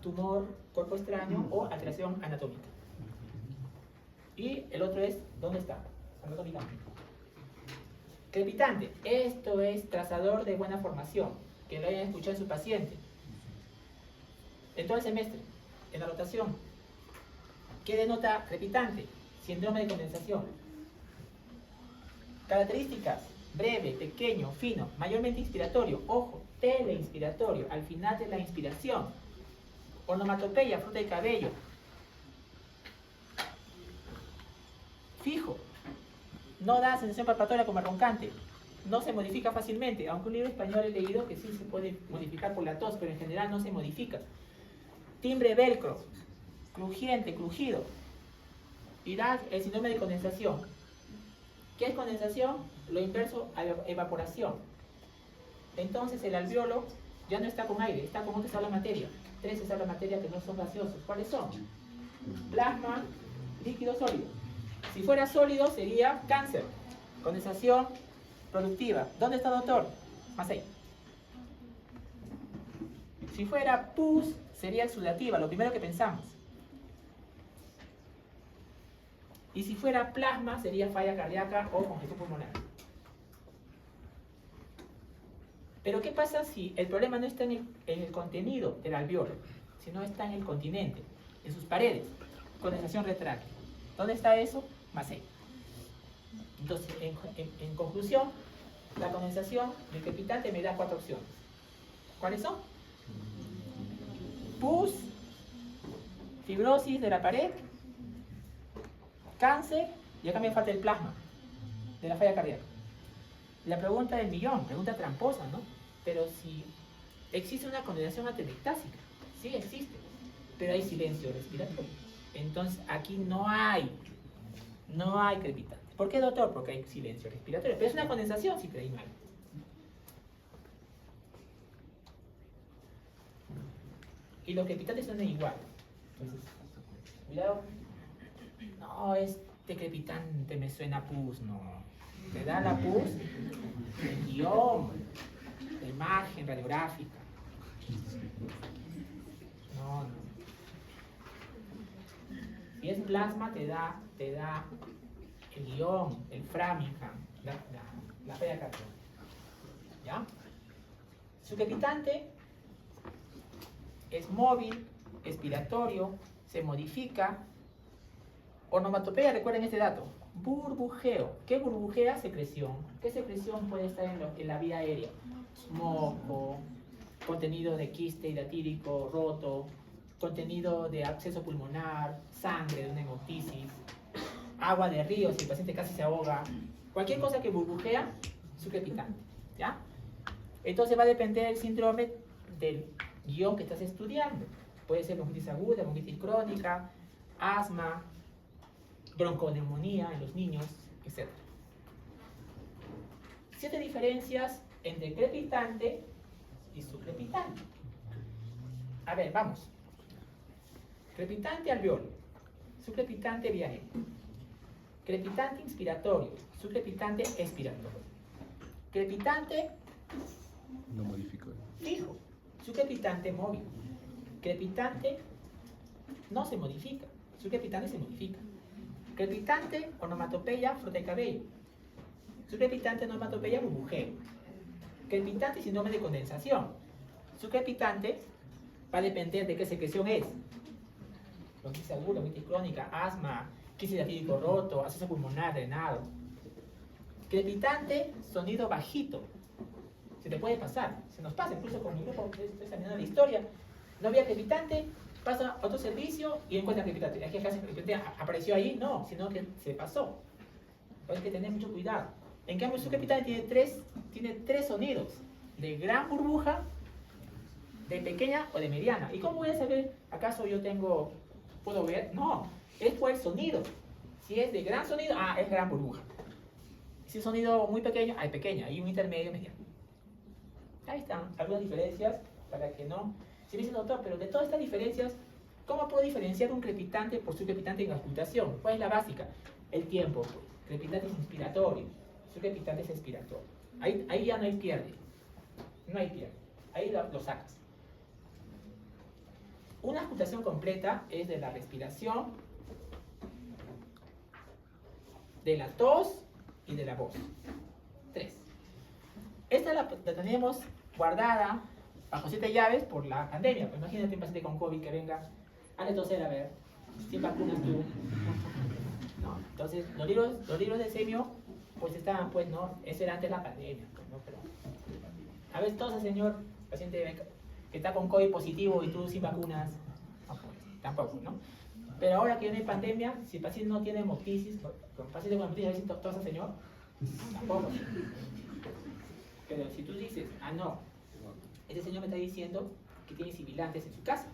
Tumor, cuerpo extraño o alteración anatómica. Y el otro es, ¿dónde está? Anatómicamente. Crepitante. Esto es trazador de buena formación. Que lo hayan escuchado en su paciente. En todo el semestre, en la rotación. ¿Qué denota crepitante? Síndrome de condensación. Características: breve, pequeño, fino, mayormente inspiratorio, ojo, teleinspiratorio, al final de la inspiración. Onomatopeya, fruta de cabello. Fijo, no da sensación palpatoria como el roncante, no se modifica fácilmente, aunque un libro español he leído que sí se puede modificar por la tos, pero en general no se modifica. Timbre velcro, crujiente, crujido. Y da el síndrome de condensación. ¿Qué es condensación? Lo inverso a evaporación. Entonces el alveolo ya no está con aire, está con 2 estados de materia. 3 estados de materia que no son gaseosos. ¿Cuáles son? Plasma, líquido, sólido. Si fuera sólido sería cáncer. Condensación productiva. ¿Dónde está doctor? Más ahí. Si fuera pus sería exudativa, lo primero que pensamos. Y si fuera plasma, sería falla cardíaca o congestión pulmonar. Pero ¿qué pasa si el problema no está en el contenido del alveolo, sino está en el continente, en sus paredes? Condensación retráctil. ¿Dónde está eso? Más ahí. Entonces, en conclusión, la condensación del crepitante me da 4 opciones. ¿Cuáles son? Pus, fibrosis de la pared, cáncer, y acá me falta el plasma de la falla cardíaca. La pregunta del millón, pregunta tramposa, ¿no? Pero si existe una condensación atelectásica, sí existe, pero hay silencio respiratorio. Entonces aquí no hay crepitante. ¿Por qué, doctor? Porque hay silencio respiratorio. Pero es una condensación, sí, pero hay mal. Y los crepitantes son igual. Entonces, cuidado. No, este crepitante me suena pus, no. Te da la pus, el guión, la imagen radiográfica. No. Si es plasma, te da el guión, el Framingham, la fea cartón. ¿Ya? Su crepitante es móvil, expiratorio, se modifica. Onomatopeya, recuerden este dato. Burbujeo. ¿Qué burbujea? Secreción. ¿Qué secreción puede estar en la vía aérea? Moco, contenido de quiste hidatídico roto, contenido de absceso pulmonar, sangre de una hemoptisis, agua de río si el paciente casi se ahoga. Cualquier cosa que burbujea, su crepitante. ¿Ya? Entonces va a depender el síndrome del guión que estás estudiando. Puede ser bronquitis aguda, bronquitis crónica, asma, bronconeumonía en los niños, etc. 7 diferencias entre crepitante y sucrepitante. A ver, vamos. Crepitante alveolo, sucrepitante vía aérea. Crepitante inspiratorio, sucrepitante expiratorio. Crepitante No modifico. fijo, sucrepitante móvil. Crepitante no se modifica, sucrepitante se modifica. Crepitante, onomatopeya, frota de cabello. Sucrepitante, onomatopeya, burbujeo. Crepitante, síndrome de condensación. Sucrepitante va a depender de qué secreción es. Bronquitis aguda, bronquitis crónica, asma, quiste hidatídico roto, absceso pulmonar, drenado. Crepitante, sonido bajito. Se te puede pasar, se nos pasa, incluso con mi grupo, estoy examinando la historia. No había crepitante, pasa a otro servicio y encuentra crepitante. ¿Qué hace? ¿Apareció ahí? No, sino que se pasó. Hay que tener mucho cuidado. En cambio, su crepitante tiene tres sonidos: de gran burbuja, de pequeña o de mediana. ¿Y cómo voy a saber? ¿Acaso yo puedo ver? No, es por el sonido. Si es de gran sonido, es gran burbuja. Si es sonido muy pequeño, es pequeña. Y un intermedio, mediano. Ahí están algunas diferencias para que no... Si me dicen, doctor, pero de todas estas diferencias, ¿cómo puedo diferenciar un crepitante por su crepitante en auscultación? ¿Cuál es la básica? El tiempo. Crepitante es inspiratorio, su crepitante es expiratorio. Ahí ya no hay pierde. No hay pierde. Ahí lo sacas. Una auscultación completa es de la respiración, de la tos y de la voz. 3. Esta la tenemos guardada bajo 7 llaves por la pandemia. Pues imagínate un paciente con COVID que venga, hazle toser a ver, sin vacunas tú. No, entonces los libros de semio pues estaban, pues no, eso era antes de la pandemia, pues, ¿no? Pero a ver, tosa señor, paciente que está con COVID positivo y tú sin vacunas, no, pues, tampoco, ¿no? Pero ahora que viene pandemia, si el paciente no tiene hemoptisis, con paciente con hemoptisis, a ver si tosa señor, tampoco. Pero si tú dices, no, ese señor me está diciendo que tiene sibilantes en su casa.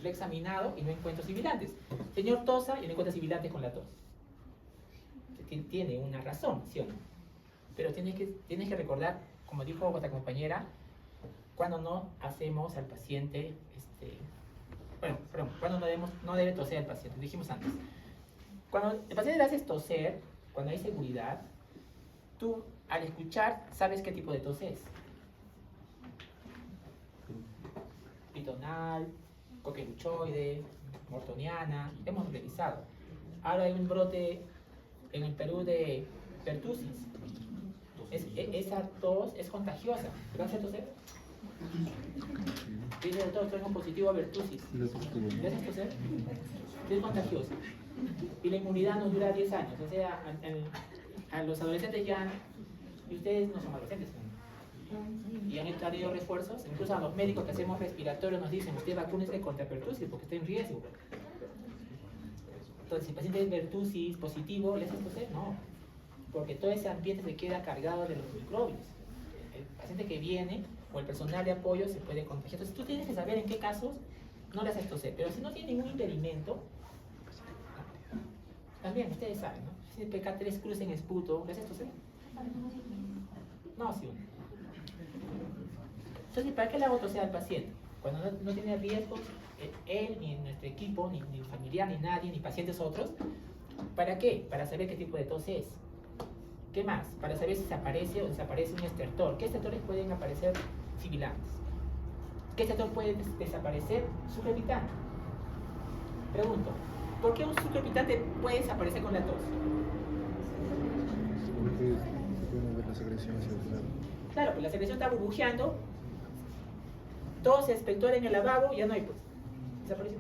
Lo he examinado y no encuentro sibilantes. Señor tosa y no encuentra sibilantes con la tos. Tiene una razón, ¿sí o no? Pero tienes que recordar, como dijo otra compañera, cuando no hacemos al paciente, cuando no debe toser al paciente, dijimos antes. Cuando el paciente le haces toser, cuando hay seguridad, tú al escuchar sabes qué tipo de tos es. Pitonal, coqueluchoide, mortoniana, hemos revisado. Ahora hay un brote en el Perú de pertussis. Esa tos es contagiosa. ¿Te vas a toser? Dice el doctor, tengo positivo a pertussis. ¿Le haces toser? Es contagiosa. Y la inmunidad nos dura 10 años. O sea, a los adolescentes ya, y ustedes no son adolescentes, ¿no? Y han tenido refuerzos, incluso a los médicos que hacemos respiratorio nos dicen, usted vacúnese contra pertussis porque está en riesgo. Entonces, si el paciente es pertussis positivo, ¿le haces toser? No, porque todo ese ambiente se queda cargado de los microbios. El paciente que viene o el personal de apoyo se puede contagiar. Entonces, tú tienes que saber en qué casos no le haces toser. Pero si no tiene ningún impedimento, también ustedes saben, ¿no? Si el PK3 cruza en esputo, ¿le haces toser? No, sí. Entonces, ¿para qué le hago toser al paciente? Cuando no tiene riesgos, él, ni en nuestro equipo, ni familiar, ni nadie, ni pacientes otros. ¿Para qué? Para saber qué tipo de tos es. ¿Qué más? Para saber si se aparece o desaparece un estertor. ¿Qué estertores pueden aparecer sibilantes? ¿Qué estertor puede desaparecer? Sucrepitante. Pregunto, ¿por qué un sucrepitante puede desaparecer con la tos? Porque se pueden ver las secreciones hacia otro lado. Claro, pues la secreción está burbujeando, todo se expectora en el lavabo y ya no hay, pues. Desapareció.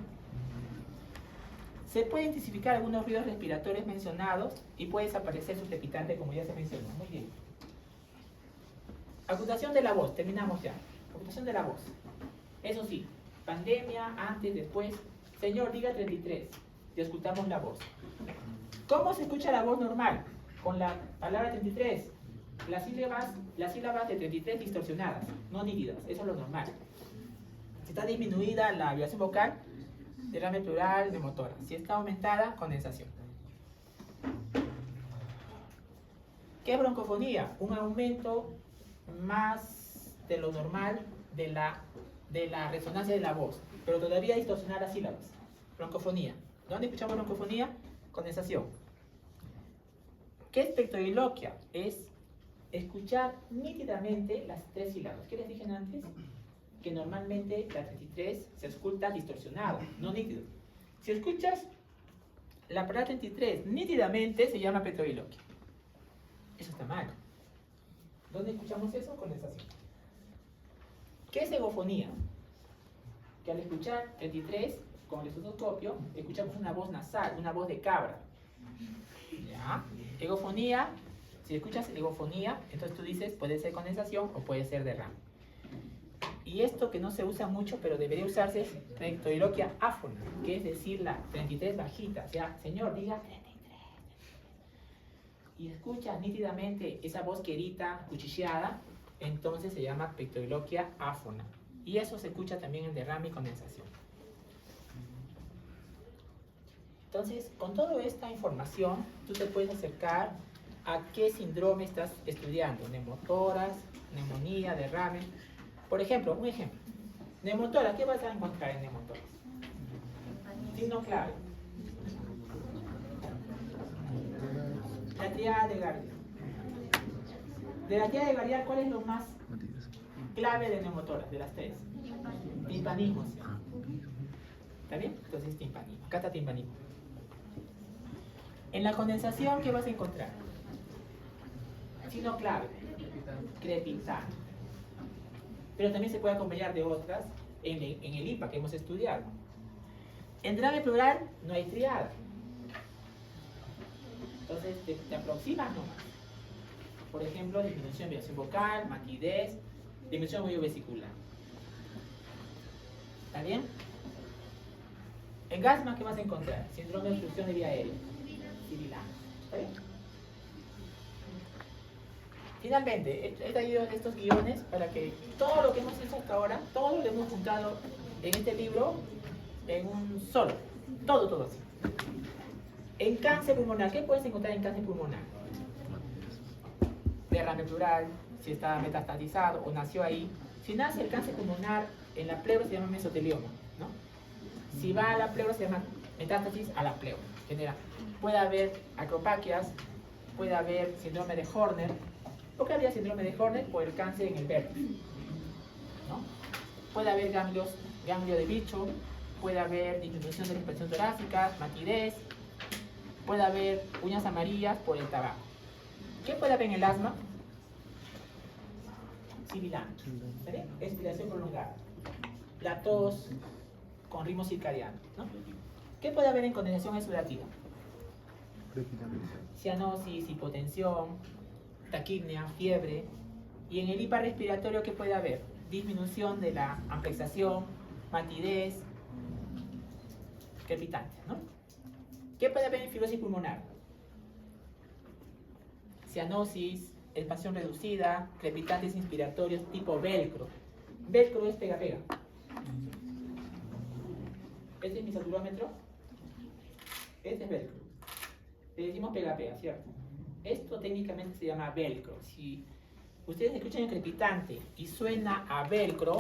Se pueden intensificar algunos ruidos respiratorios mencionados y puede desaparecer su crepitante, como ya se mencionó. Muy bien. Ocultación de la voz, terminamos ya. Ocultación de la voz. Eso sí, pandemia, antes, después. Señor, diga 33. Y ocultamos la voz. ¿Cómo se escucha la voz normal? Con la palabra 33. Las sílabas de 33 distorsionadas, no nítidas. Eso es lo normal. Si está disminuida la vibración vocal, derrame pleural, neumotórax. Si está aumentada, condensación. ¿Qué es broncofonía? Un aumento más de lo normal de la resonancia de la voz, pero todavía distorsionar las sílabas. Broncofonía. ¿Dónde escuchamos broncofonía? Condensación. ¿Qué es pectoriloquia? Es escuchar nítidamente las tres sílabas. ¿Qué les dije antes? Que normalmente la 33 se escucha distorsionado, no nítido. Si escuchas la palabra 33 nítidamente, se llama pectoriloquia. Eso está mal. ¿Dónde escuchamos eso? Condensación. ¿Qué es egofonía? Que al escuchar 33 con el estetoscopio, escuchamos una voz nasal, una voz de cabra. ¿Ya? Egofonía, si escuchas egofonía, entonces tú dices, puede ser condensación o puede ser derrame. Y esto que no se usa mucho, pero debería usarse, es pectoriloquia áfona, que es decir, la 33 bajita. O sea, señor, diga 33. Y escuchas nítidamente esa voz querida, cuchicheada, entonces se llama pectoriloquia áfona. Y eso se escucha también en derrame y condensación. Entonces, con toda esta información, tú te puedes acercar a qué síndrome estás estudiando. Neumotórax, neumonía, derrame. Por ejemplo, un ejemplo. Neumotórax, ¿qué vas a encontrar en neumotórax? Signo clave. La tríada de Gardial. De la tríada de Gardial, ¿cuál es lo más clave de neumotórax, de las tres? Timpanismo. ¿Está bien? Entonces timpanismo. Acá está timpanismo. En la condensación, ¿qué vas a encontrar? Signo clave. Crepitante. Pero también se puede acompañar de otras en el IPA que hemos estudiado. En derrame pleural no hay triada. Entonces te aproximas nomás. Por ejemplo, disminución de vibración vocal, matidez, disminución vesicular. ¿Está bien? En gasma, ¿qué vas a encontrar? Síndrome de obstrucción de vía aérea. Sibilante. ¿Está bien? Finalmente, he traído estos guiones para que todo lo que hemos hecho hasta ahora, todo lo hemos juntado en este libro en un solo. Todo así. En cáncer pulmonar, ¿qué puedes encontrar en cáncer pulmonar? Derrame pleural, si está metastatizado o nació ahí. Si nace el cáncer pulmonar en la pleura se llama mesotelioma, ¿no? Si va a la pleura se llama metástasis a la pleura. Genera. Puede haber acropaquias, puede haber síndrome de Horner. ¿Por qué habría síndrome de Horner? Por el cáncer en el vértice, ¿no? Puede haber ganglio de bicho, puede haber disminución de la expresión torácica, matidez, puede haber uñas amarillas por el tabaco. ¿Qué puede haber en el asma? Sibilante, ¿vale? Expiración prolongada, la tos con ritmo circadiano, ¿no? ¿Qué puede haber en condensación exudativa? Cianosis, hipotensión, taquipnea, fiebre. Y en el hipa respiratorio, ¿qué puede haber? Disminución de la amplexación, matidez, crepitante, ¿no? ¿Qué puede haber en fibrosis pulmonar? Cianosis, expansión reducida, crepitantes inspiratorios tipo velcro. Velcro es pega-pega. Este es mi saturómetro. Este es velcro. Le decimos pega-pega, ¿cierto? Esto técnicamente se llama velcro. Si ustedes escuchan el crepitante y suena a velcro,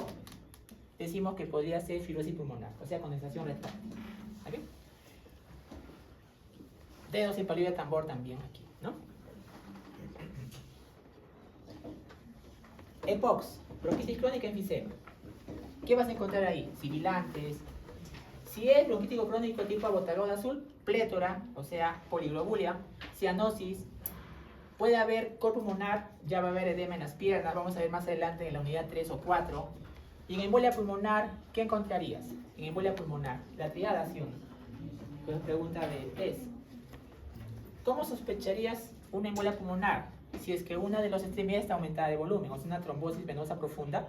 decimos que podría ser fibrosis pulmonar, o sea, condensación retráctil. ¿Está bien? Dedos en palillo de tambor también aquí, ¿no? EPOX, bronquitis crónica enfisema. ¿Qué vas a encontrar ahí? Sibilantes. Si es bronquítico crónico tipo abotagón azul, plétora, o sea, poliglobulia, cianosis. Puede haber cor pulmonar, ya va a haber edema en las piernas, vamos a ver más adelante en la unidad 3 o 4. Y en embolia pulmonar, ¿qué encontrarías? En embolia pulmonar, la triada, ¿sí o no? Pues pregunta de test. ¿Cómo sospecharías una embolia pulmonar si es que una de las extremidades está aumentada de volumen, o sea, una trombosis venosa profunda?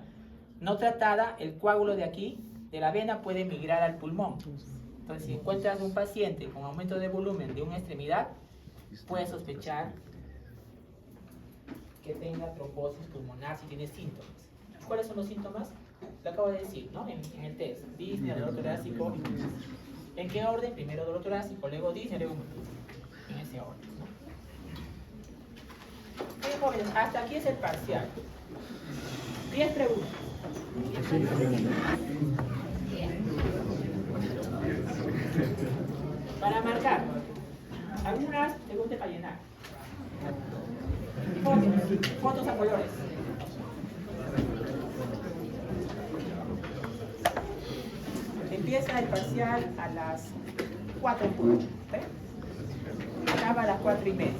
No tratada, el coágulo de aquí, de la vena, puede migrar al pulmón. Entonces, si encuentras un paciente con aumento de volumen de una extremidad, puedes sospechar que tenga trombosis pulmonar si tiene síntomas. ¿Cuáles son los síntomas? Lo acabo de decir, ¿no? En el test. Disnea, dolor torácico. ¿En qué orden? Primero dolor torácico, luego disnea, luego en ese orden, ¿no? Bien, jóvenes, hasta aquí es el parcial. 10 preguntas. Para marcar. Algunas preguntas para llenar. Fotos a colores. Empieza el parcial a las 4 en punto. Acaba a las 4:30.